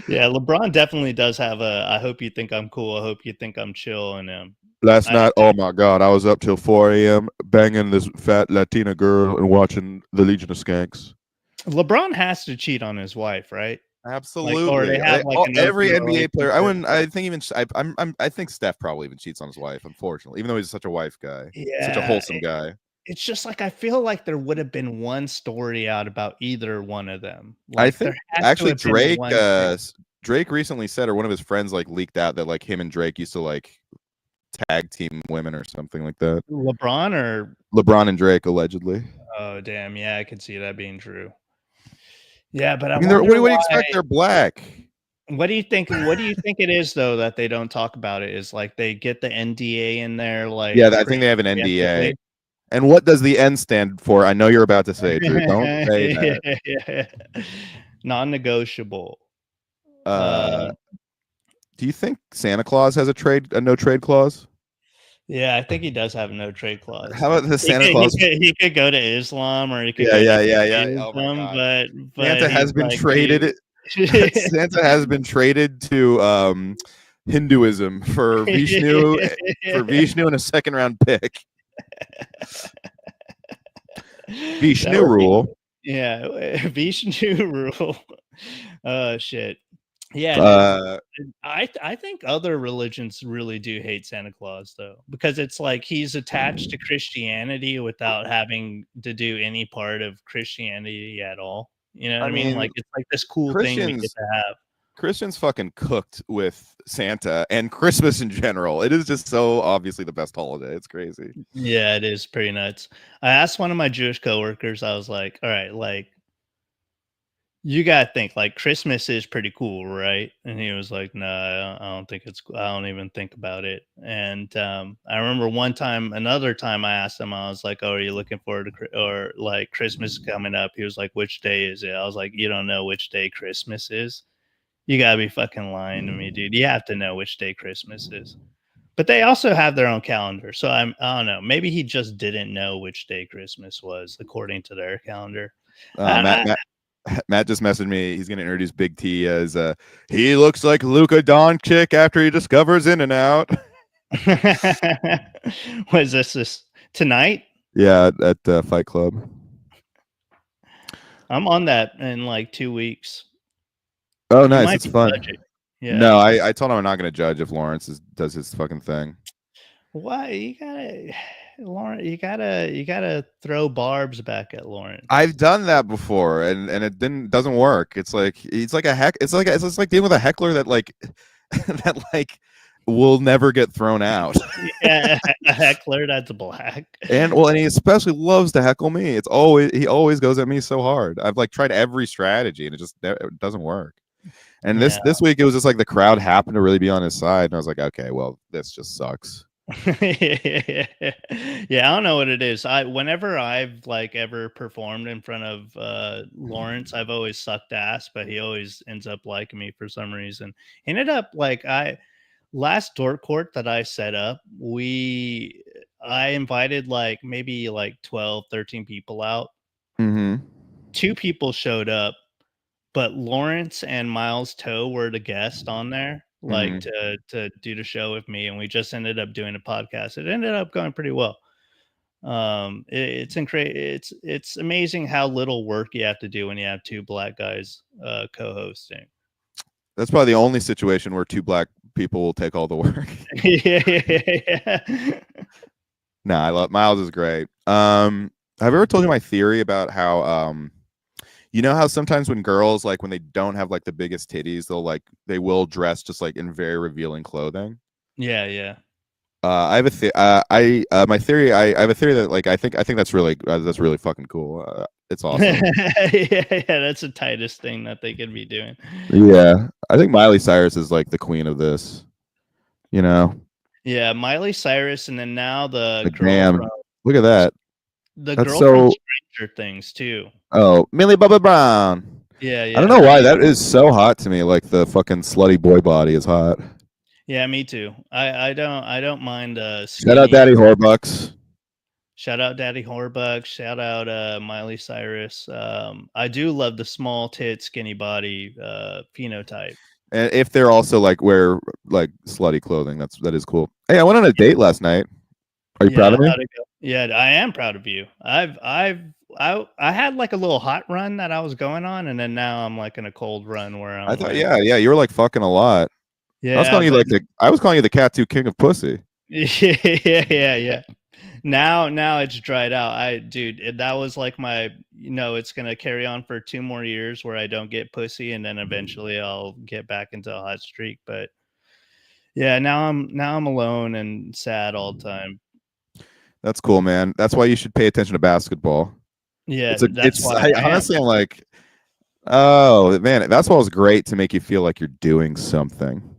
S2: Yeah, LeBron definitely does have I hope you think I'm cool. I hope you think I'm chill. And
S3: last night, oh my God, I was up till 4 a.m. banging this fat Latina girl and watching the Legion of Skanks.
S2: LeBron has to cheat on his wife, right?
S3: Absolutely.
S2: Or they have
S3: every NBA player. I think Steph probably even cheats on his wife, unfortunately, even though he's such a wife guy.
S2: Yeah,
S3: such a wholesome guy.
S2: It's just like I feel like there would have been one story out about either one of them. Like,
S3: I think actually Drake recently said, or one of his friends like leaked out that like him and Drake used to like tag team women or something like that.
S2: LeBron
S3: and Drake allegedly.
S2: Oh damn, yeah, I could see that being true. Yeah, but
S3: I mean, what do you expect? They're black.
S2: What do you think? What do you think it is though that they don't talk about it? Is like they get the NDA in there, like
S3: I think they have an NDA. And what does the N stand for? I know you're about to say, Drew. Don't say that.
S2: Non-negotiable.
S3: Do you think Santa Claus has a no trade clause?
S2: Yeah, I think he does have a no trade clause.
S3: How about the Santa Claus?
S2: He could go to Islam, or he could
S3: Oh but Santa has been traded. Santa has been traded to Hinduism for Vishnu and a second round pick. Vishnu rule.
S2: Yeah, Vishnu rule. Oh shit. Yeah, I think other religions really do hate Santa Claus though, because it's like he's attached to Christianity without having to do any part of Christianity at all. You know what I mean? Like it's like this cool thing we get to have.
S3: Christians fucking cooked with Santa and Christmas in general. It is just so obviously the best holiday. It's crazy.
S2: Yeah, it is pretty nuts. I asked one of my Jewish coworkers, I was like, all right, like, you gotta think like Christmas is pretty cool, right? And he was like, no, I don't think it's cool. I don't even think about it. And I remember another time I asked him, I was like, oh, are you looking forward to or like Christmas coming up? He was like, which day is it? I was like, you don't know which day Christmas is? You gotta be fucking lying to me, dude. You have to know which day Christmas is. But they also have their own calendar. So I don't know. Maybe he just didn't know which day Christmas was according to their calendar.
S3: Matt just messaged me. He's going to introduce Big T as he looks like Luka Doncic after he discovers In-N-Out.
S2: Was this tonight?
S3: Yeah, at Fight Club.
S2: I'm on that in like 2 weeks.
S3: Oh, nice. It's fun.
S2: Yeah.
S3: No, I told him I'm not going to judge if Lawrence does his fucking thing.
S2: Why? You gotta. Lawrence, you gotta throw barbs back at Lawrence.
S3: I've done that before, and it doesn't work. It's like a heck. It's like dealing with a heckler that like that like will never get thrown out.
S2: Yeah, a heckler that's black.
S3: And he especially loves to heckle me. He always goes at me so hard. I've like tried every strategy, and it doesnm work. And this week it was just like the crowd happened to really be on his side, and I was like, okay, well, this just sucks.
S2: Yeah, I don't know what it is. Whenever I've like ever performed in front of Lawrence, I've always sucked ass, but he always ends up liking me for some reason. He ended up like last door court that I set up, I invited like maybe like 12, 13 people out.
S3: Mm-hmm.
S2: 2 people showed up, but Lawrence and Miles Toe were the guest on there, like to do the show with me, and we just ended up doing a podcast. It ended up going pretty well. It's amazing how little work you have to do when you have 2 black guys co-hosting.
S3: That's probably the only situation where 2 black people will take all the work.
S2: Yeah.
S3: Nah, I love Miles is great. Have I ever told you my theory about how you know how sometimes when girls like when they don't have like the biggest titties, they will dress just like in very revealing clothing.
S2: Yeah.
S3: I have a my theory. I have a theory that like I think that's really fucking cool. It's awesome.
S2: Yeah, that's the tightest thing that they could be doing.
S3: Yeah, I think Miley Cyrus is like the queen of this. You know.
S2: Yeah, Miley Cyrus, and then now the girl
S3: damn,
S2: from,
S3: look at that.
S2: the
S3: That's
S2: girl
S3: so
S2: from Stranger Things too.
S3: Oh, Millie Bobby Brown.
S2: Yeah.
S3: I don't know why that is so hot to me. Like the fucking slutty boy body is hot.
S2: Yeah, me too. I don't mind
S3: Shout out Daddy Horbucks.
S2: Shout out Daddy Horbucks. Shout out Miley Cyrus. I do love the small tit, skinny body phenotype.
S3: And if they're also like wear like slutty clothing, that is cool. Hey, I went on a date last night. Are you proud of me?
S2: Yeah, I am proud of you. I had like a little hot run that I was going on, and then now I'm like in a cold run where I'm
S3: yeah, you were like fucking a lot.
S2: Yeah,
S3: I was calling you the cat 2 king of pussy.
S2: Yeah. Now it's dried out. Dude, that was like my, it's gonna carry on for 2 more years where I don't get pussy, and then eventually I'll get back into a hot streak. But yeah, now I'm alone and sad all the time.
S3: That's cool, man. That's why you should pay attention to basketball.
S2: Yeah,
S3: honestly, I'm like, oh man, basketball is great to make you feel like you're doing something.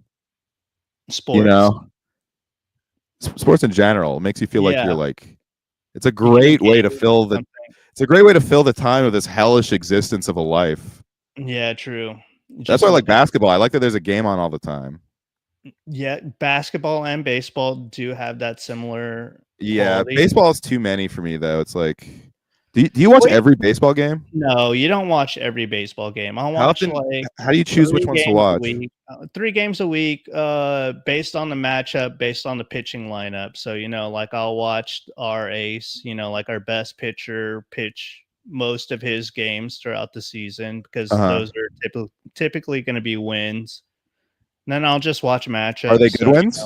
S2: Sports,
S3: sports in general makes you feel like you're like. It's a great way to fill the.
S2: Something.
S3: It's a great way to fill the time of this hellish existence of a life.
S2: Yeah, true.
S3: That's why I like basketball. I like that there's a game on all the time.
S2: Yeah, basketball and baseball do have that similar.
S3: Yeah,
S2: quality.
S3: baseball is too many for me though. It's like, do you watch every baseball game?
S2: No, you don't watch every baseball game. I'll watch
S3: how do you choose which ones to watch?
S2: 3 games a week, based on the matchup, based on the pitching lineup. So like I'll watch our ace, like our best pitcher pitch most of his games throughout the season because those are typically going to be wins. And then I'll just watch matchups.
S3: Are they good wins?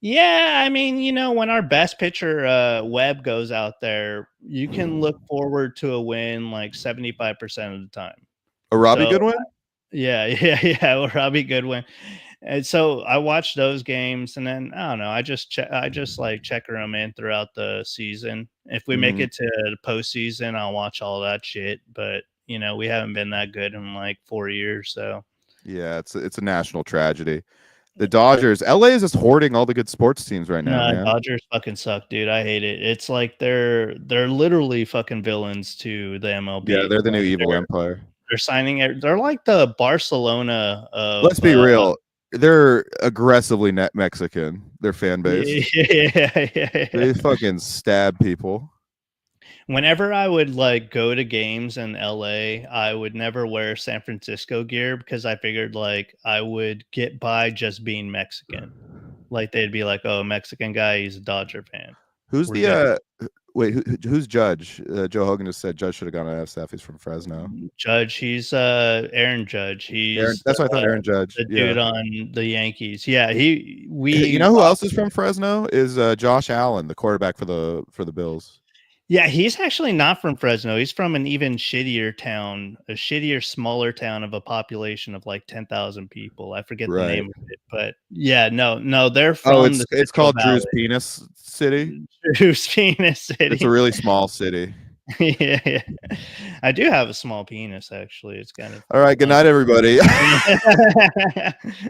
S2: Yeah, I mean, when our best pitcher Webb goes out there, you can look forward to a win like 75% of the time.
S3: A Robbie Goodwin?
S2: Yeah, Robbie Goodwin. And so I watch those games, and then I don't know. I just checker them in throughout the season. If we make it to the postseason, I'll watch all that shit. But we haven't been that good in like 4 years, so.
S3: Yeah, it's a national tragedy. The Dodgers, LA is just hoarding all the good sports teams right now. Man.
S2: Dodgers fucking suck, dude. I hate it. It's like they're literally fucking villains to the MLB.
S3: Yeah, they're the new evil empire.
S2: They're signing. They're like the Barcelona of.
S3: Let's be real. They're aggressively Mexican. Their fan base.
S2: Yeah.
S3: They fucking stab people.
S2: Whenever I would like go to games in LA, I would never wear San Francisco gear because I figured like I would get by just being Mexican. Like they'd be like, "Oh, Mexican guy, he's a Dodger fan."
S3: Who's
S2: Rejected.
S3: who's Judge? Joe Hogan just said Judge should have gone to SF. He's from Fresno.
S2: Judge, he's Aaron Judge. He's
S3: That's what I thought. Aaron Judge.
S2: the
S3: Yeah.
S2: dude on the Yankees. Yeah,
S3: You know who else is from Fresno? Is Josh Allen, the quarterback for the Bills.
S2: Yeah, he's actually not from Fresno. He's from an even shittier town, a shittier, smaller town of a population of like 10,000 people. I forget the name of it, but yeah, no, they're from
S3: it's called Drew's Penis City.
S2: Drew's Penis City.
S3: It's a really small city.
S2: yeah. I do have a small penis, actually. It's kind of
S3: all right. Good night, everybody.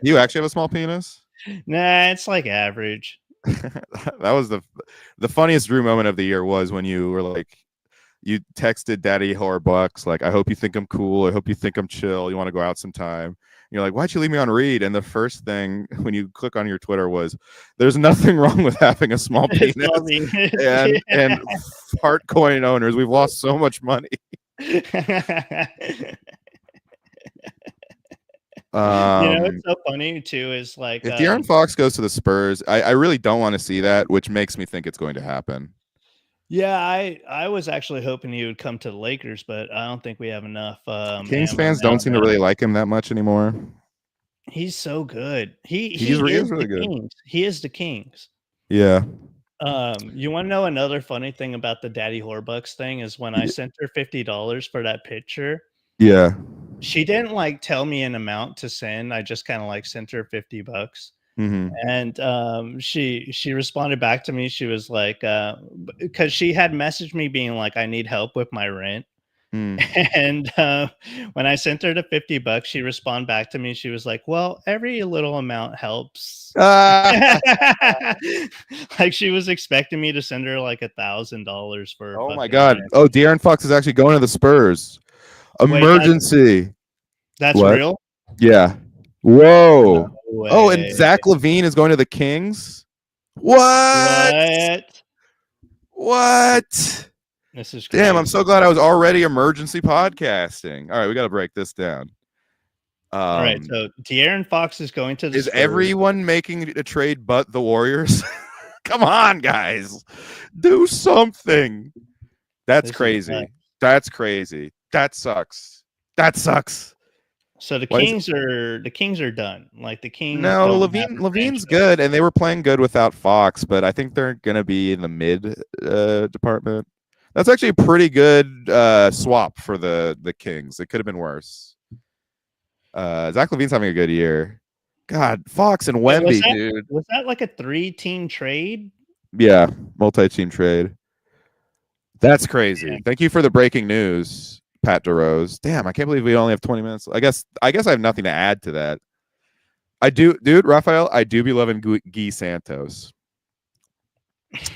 S3: You actually have a small penis?
S2: Nah, it's like average.
S3: That was the funniest Drew moment of the year was when you were like, you texted Daddy Horbucks like, I hope you think I'm cool. I hope you think I'm chill. You want to go out sometime. And you're like, why'd you leave me on read? And the first thing when you click on your Twitter was, there's nothing wrong with having a small penis. and fart coin owners, we've lost so much money.
S2: What's so funny too is like
S3: if De'Aaron Fox goes to the Spurs, I really don't want to see that, which makes me think it's going to happen.
S2: Yeah, I was actually hoping he would come to the Lakers, but I don't think we have enough.
S3: Kings fans don't seem to really like him that much anymore.
S2: He's so good. He
S3: is really good.
S2: Kings. He is the Kings.
S3: Yeah.
S2: You want to know another funny thing about the Daddy Horbucks thing is when I sent her $50 for that picture.
S3: Yeah.
S2: She didn't like tell me an amount to send. I just kind of like sent her $50.
S3: Mm-hmm.
S2: And she responded back to me. She was like, because she had messaged me being like, I need help with my rent. And when I sent her the $50, she responded back to me. She was like, well, every little amount helps. Like she was expecting me to send her like $1,000 for.
S3: Oh my God. Rent. Oh, De'Aaron Fox is actually going to the Spurs. Emergency.
S2: Wait, that's real?
S3: Yeah. Whoa. No, oh, and Zach LaVine is going to the Kings. What?
S2: This is crazy.
S3: Damn, I'm so glad I was already emergency podcasting. All right, we got to break this down.
S2: All right, so De'Aaron Fox is going to the
S3: Is
S2: Spurs.
S3: Everyone making a trade but the Warriors? Come on, guys. Do something. That's crazy. That's crazy. That sucks.
S2: So the Kings are done. Like the Kings.
S3: No, Levine's good, and they were playing good without Fox, but I think they're gonna be in the mid department. That's actually a pretty good swap for the Kings. It could have been worse. Zach LaVine's having a good year. God, Fox and Wemby, dude.
S2: Was that like a 3-team trade?
S3: Yeah, multi-team trade. That's crazy. Yeah. Thank you for the breaking news, Pat DeRose. Damn, I can't believe we only have 20 minutes. I guess I have nothing to add to that. I do, dude, Raphael, I do be loving Guy Santos.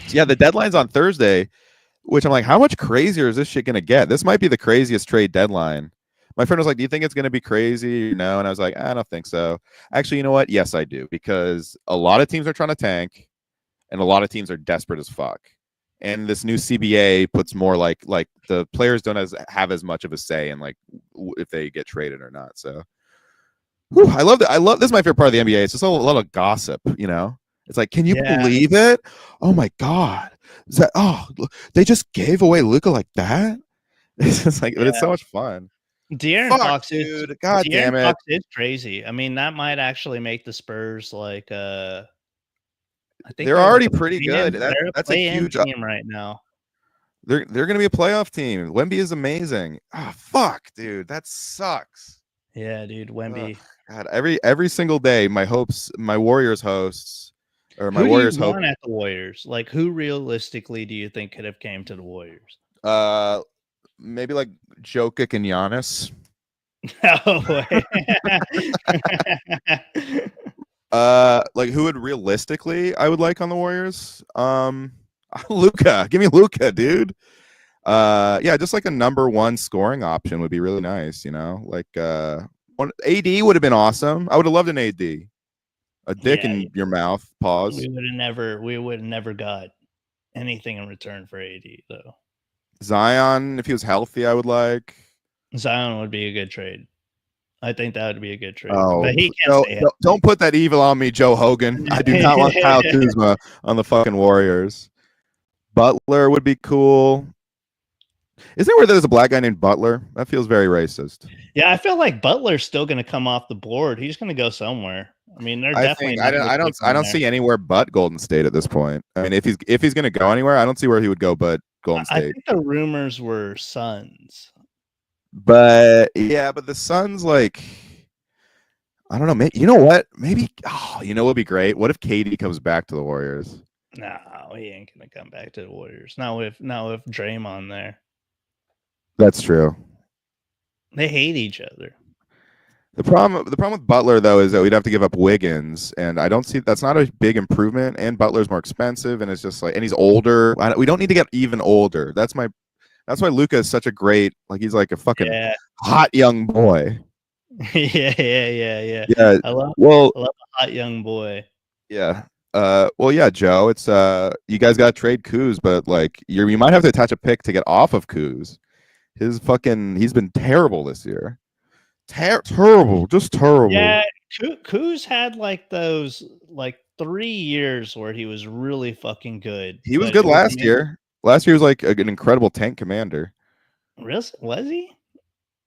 S3: Yeah, the deadline's on Thursday, which I'm like, how much crazier is this shit going to get? This might be the craziest trade deadline. My friend was like, do you think it's going to be crazy? No. And I was like, I don't think so. Actually, you know what? Yes, I do. Because a lot of teams are trying to tank and a lot of teams are desperate as fuck. And this new CBA puts more like the players don't have as much of a say in like if they get traded or not. So I love it. This is my favorite part of the NBA. It's just a lot of gossip, you know? It's like, can you believe it? Oh my God. They just gave away Luka like that? It's just like, but it's so much fun.
S2: De'Aaron Fox, dude. God damn it. Fox is crazy. I mean, that might actually make the Spurs like I think
S3: they're already pretty good.
S2: That's a huge team right now.
S3: They're going to be a playoff team. Wemby is amazing. Oh, fuck, dude. That sucks.
S2: Yeah, dude. Wemby.
S3: God, every single day, my Warriors hosts or my Warriors hope
S2: at the Warriors. Like, who realistically do you think could have came to the Warriors?
S3: Maybe like Jokic and Giannis.
S2: No way.
S3: Like who would realistically I would like on the Warriors? Luka. Give me Luka, dude. Yeah, just like a number one scoring option would be really nice, you know? Like AD would have been awesome. I would have loved an AD. A dick in your mouth. Pause.
S2: We would have never got anything in return for AD though.
S3: Zion, if he was healthy, I would like.
S2: Zion would be a good trade. I think that would be a good trade.
S3: Oh,
S2: but he can't
S3: don't put that evil on me, Joe Hogan. I do not want Kyle Kuzma on the fucking Warriors. Butler would be cool. Isn't it where there's a black guy named Butler? That feels very racist.
S2: Yeah, I feel like Butler's still going to come off the board. He's going to go somewhere. I mean, they're
S3: I
S2: definitely.
S3: think I don't see anywhere but Golden State at this point. I mean, if he's going to go anywhere, I don't see where he would go but Golden State.
S2: I think the rumors were Suns.
S3: But yeah, but the Suns, like, I don't know. Maybe, you know what? Maybe what would be great? What if KD comes back to the Warriors?
S2: No, he ain't gonna come back to the Warriors. Not with Draymond there.
S3: That's true.
S2: They hate each other.
S3: The problem with Butler though is that we'd have to give up Wiggins, and I don't see that's not a big improvement. And Butler's more expensive, and it's just like, and he's older. We don't need to get even older. That's why Luka is such a great, like, he's like a fucking hot young boy.
S2: Yeah.
S3: Yeah.
S2: I love a hot young boy.
S3: Yeah. Well, yeah, Joe. It's you guys got to trade Kuz, but like you might have to attach a pick to get off of Kuz. He's been terrible this year. Terrible, just terrible.
S2: Yeah, Kuz had like those 3 years where he was really fucking good.
S3: He was good last year. Last year was like an incredible tank commander.
S2: Was he?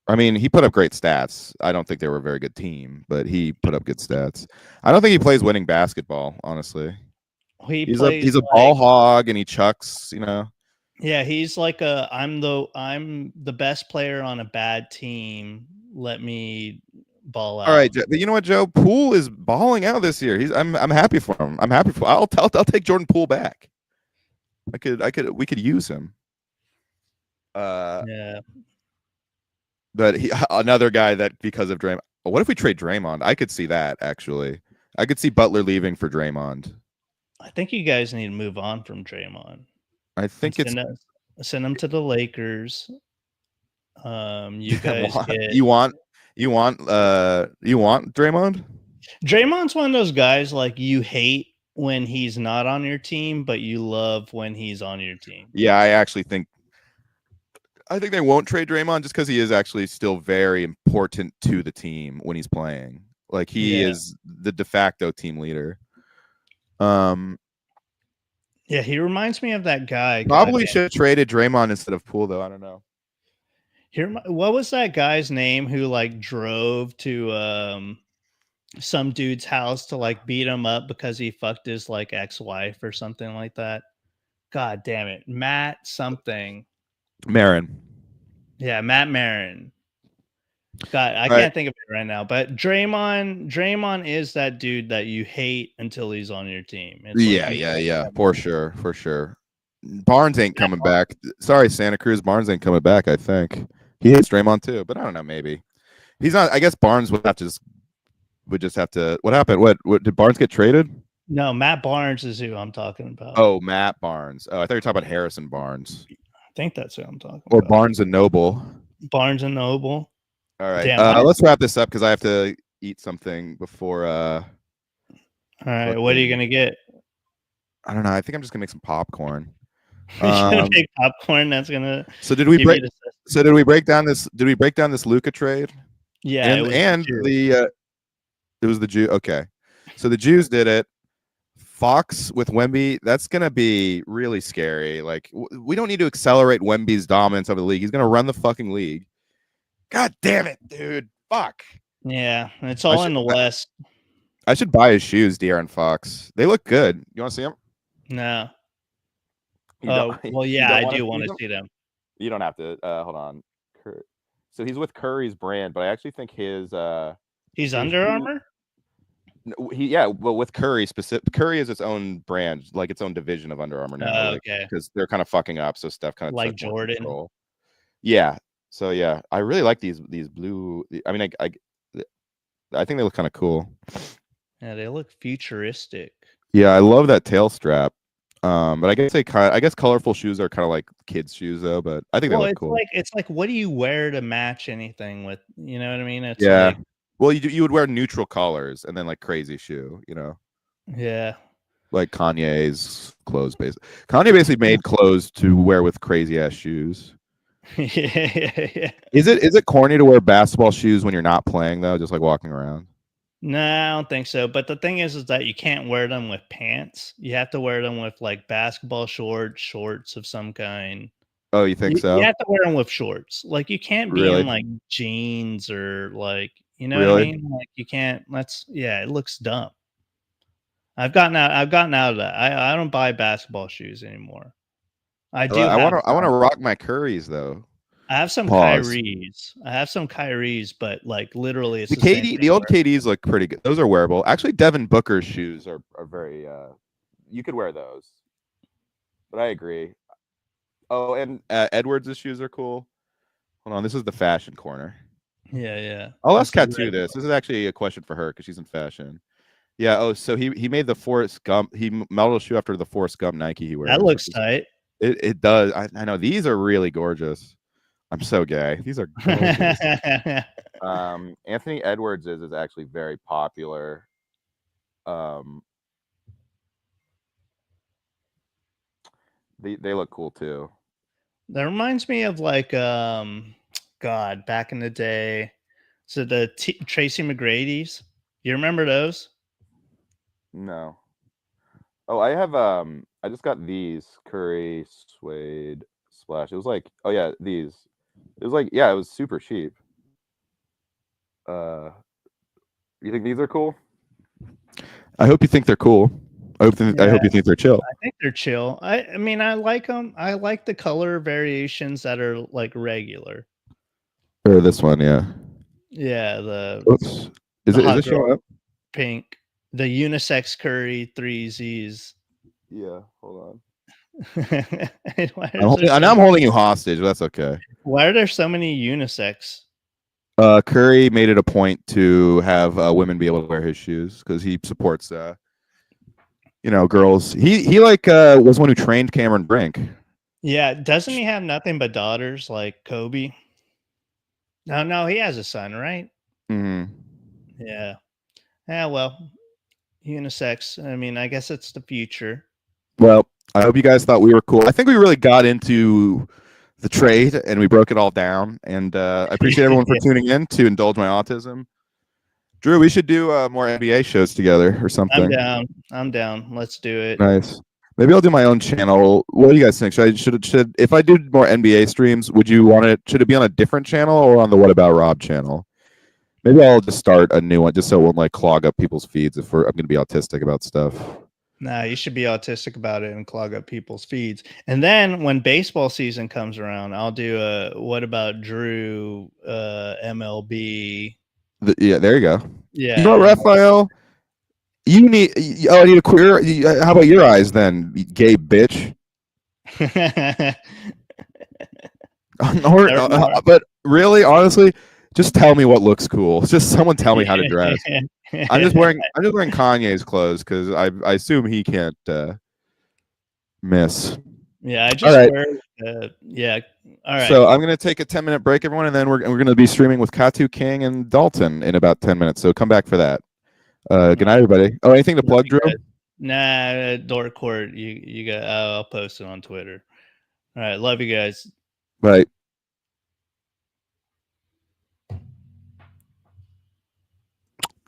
S3: I mean, he put up great stats. I don't think they were a very good team, but he put up good stats. I don't think he plays winning basketball, honestly. He's a ball hog, and he chucks,
S2: Yeah, he's like I'm the best player on a bad team. Let me ball out.
S3: All right, but you know what, Joe? Poole is balling out this year. I'm happy for him. I'll take Jordan Poole back. We could use him.
S2: Yeah.
S3: But another guy that, because of Draymond. What if we trade Draymond? I could see that, actually. I could see Butler leaving for Draymond.
S2: I think you guys need to move on from Draymond.
S3: I think
S2: send him to the Lakers. You guys
S3: you want Draymond?
S2: Draymond's one of those guys, like, you hate when he's not on your team, but you love when he's on your team.
S3: Yeah, I think they won't trade Draymond just because he is actually still very important to the team when he's playing. Like, he is the de facto team leader.
S2: Yeah, he reminds me of that guy.
S3: Probably should have traded Draymond instead of Poole, though. I don't know.
S2: What was that guy's name who like drove to some dude's house to like beat him up because he fucked his like ex-wife or something like that? God damn it, Matt something.
S3: Marin.
S2: Yeah, Matt Marin. God, I can't think of it right now. But Draymond is that dude that you hate until he's on your team. It's
S3: yeah, for sure. Barnes ain't coming back. Sorry, Santa Cruz. Barnes ain't coming back. I think he hates Draymond too, but I don't know. Maybe he's not. I guess Barnes would just have to. What happened? What did Barnes get traded?
S2: No, Matt Barnes is who I'm talking about.
S3: Oh, Matt Barnes. Oh, I thought you were talking about Harrison Barnes.
S2: I think that's who I'm talking
S3: about. Or
S2: Barnes
S3: and Noble.
S2: Barnes and Noble.
S3: All right. Let's wrap this up because I have to eat something before.
S2: All right. What are you gonna get?
S3: I don't know. I think I'm just gonna make some popcorn.
S2: You're gonna make popcorn. That's gonna.
S3: So did we break? So did we break down this? Did we break down this Luka trade?
S2: Yeah.
S3: It was the Jew. Okay. So the Jews did it. Fox with Wemby. That's gonna be really scary. Like, we don't need to accelerate Wemby's dominance over the league. He's gonna run the fucking league. God damn it, dude. Fuck.
S2: Yeah, it's all in the West.
S3: I should buy his shoes, De'Aaron Fox. They look good. You want to see them?
S2: No. Oh, well, yeah, I do want to see them.
S3: You don't have to. Hold on. So he's with Curry's brand, but I actually think his
S2: he's Under Armour?
S3: Well, with Curry Curry is its own brand, like its own division of Under Armour now.
S2: Oh, okay.
S3: Because they're kind of fucking up, so Steph kind of
S2: like Jordan.
S3: Control. Yeah. So yeah, I really like these blue. I mean, I think they look kind of cool.
S2: Yeah, they look futuristic.
S3: Yeah, I love that tail strap. But I guess colorful shoes are kind of like kids' shoes though. But I think they look cool.
S2: It's like, what do you wear to match anything with? You know what I mean? It's
S3: like, well, you would wear neutral colors and then like crazy shoe.
S2: Yeah.
S3: Like Kanye's clothes, basically. Kanye basically made clothes to wear with crazy ass shoes.
S2: Yeah.
S3: Is it corny to wear basketball shoes when you're not playing though, just like walking around?
S2: No, I don't think so. But the thing is that you can't wear them with pants. You have to wear them with like basketball shorts of some kind.
S3: Oh, you think
S2: You
S3: so?
S2: have to wear them with shorts. Like you can't be
S3: Really?
S2: in like jeans or like, you know what I
S3: Really?
S2: mean? Like you can't. Yeah, it looks dumb. I've gotten out of that. I don't buy basketball shoes anymore. I do
S3: I
S2: have
S3: want to
S2: some.
S3: rock my Currys though.
S2: I have some
S3: Pause.
S2: Kyries, but like literally it's
S3: The
S2: the same
S3: KD,
S2: thing
S3: the old
S2: where-
S3: KDs look pretty good. Those are wearable. Actually, Devin Booker's shoes are very. You could wear those, but I agree. Oh, and Edwards' shoes are cool. Hold on, this is the fashion corner.
S2: Yeah.
S3: I'll ask
S2: This is
S3: Katsu
S2: red.
S3: this. This is actually a question for her because she's in fashion. Yeah. Oh, so he made the Forrest Gump. He modeled a shoe after the Forrest Gump Nike he wears.
S2: That looks
S3: which is-
S2: tight.
S3: It does. I know these are really gorgeous. I'm so gay. These are gorgeous. Anthony Edwards is actually very popular. They look cool too.
S2: That reminds me of like God, back in the day. So the Tracy McGrady's. You remember those?
S3: No. Oh, I have I just got these Curry suede splash. It was like, oh yeah, these. It was like, yeah, it was super cheap. You think these are cool? I hope you think they're cool. I hope you think they're chill.
S2: I think they're chill. I mean, I like them. I like the color variations that are like regular.
S3: Or this one, yeah.
S2: Yeah, the
S3: Oops. Is
S2: the
S3: it
S2: hot
S3: showing
S2: girl
S3: up?
S2: pink, the unisex Curry 3Zs.
S3: Yeah, hold on.
S2: I'm
S3: holding you hostage. But that's okay.
S2: Why are there so many unisex?
S3: Curry made it a point to have women be able to wear his shoes because he supports, girls. He was one who trained Cameron Brink.
S2: Yeah, doesn't he have nothing but daughters like Kobe? No, he has a son, right?
S3: Mm-hmm.
S2: Yeah. Yeah, well, unisex. I mean, I guess it's the future.
S3: Well, I hope you guys thought we were cool. I think we really got into the trade and we broke it all down. And I appreciate everyone for tuning in to indulge my autism. Drew, we should do more NBA shows together or something.
S2: I'm down. Let's do it.
S3: Nice. Maybe I'll do my own channel. What do you guys think? Should if I do more NBA streams, would you want it? Should it be on a different channel or on the What About Rob channel? Maybe I'll just start a new one just so it won't like clog up people's feeds if I'm going to be autistic about stuff.
S2: Nah, you should be autistic about it and clog up people's feeds. And then when baseball season comes around, I'll do a What About Drew MLB.
S3: Yeah, there you go.
S2: Yeah.
S3: You know what, Raphael? I need a queer. How about your eyes then, you gay bitch? But really, honestly, just tell me what looks cool. Just someone tell me how to dress. I'm just wearing Kanye's clothes because I assume he can't miss.
S2: Yeah, I just wear. Yeah. All right.
S3: So I'm gonna take a 10-minute break, everyone, and then we're gonna be streaming with Katu King and Dalton in about 10 minutes. So come back for that. Good night, everybody. Oh, anything to plug, Drew?
S2: Nah, Dork Court. You got. I'll post it on Twitter. All right, love you guys.
S3: Bye.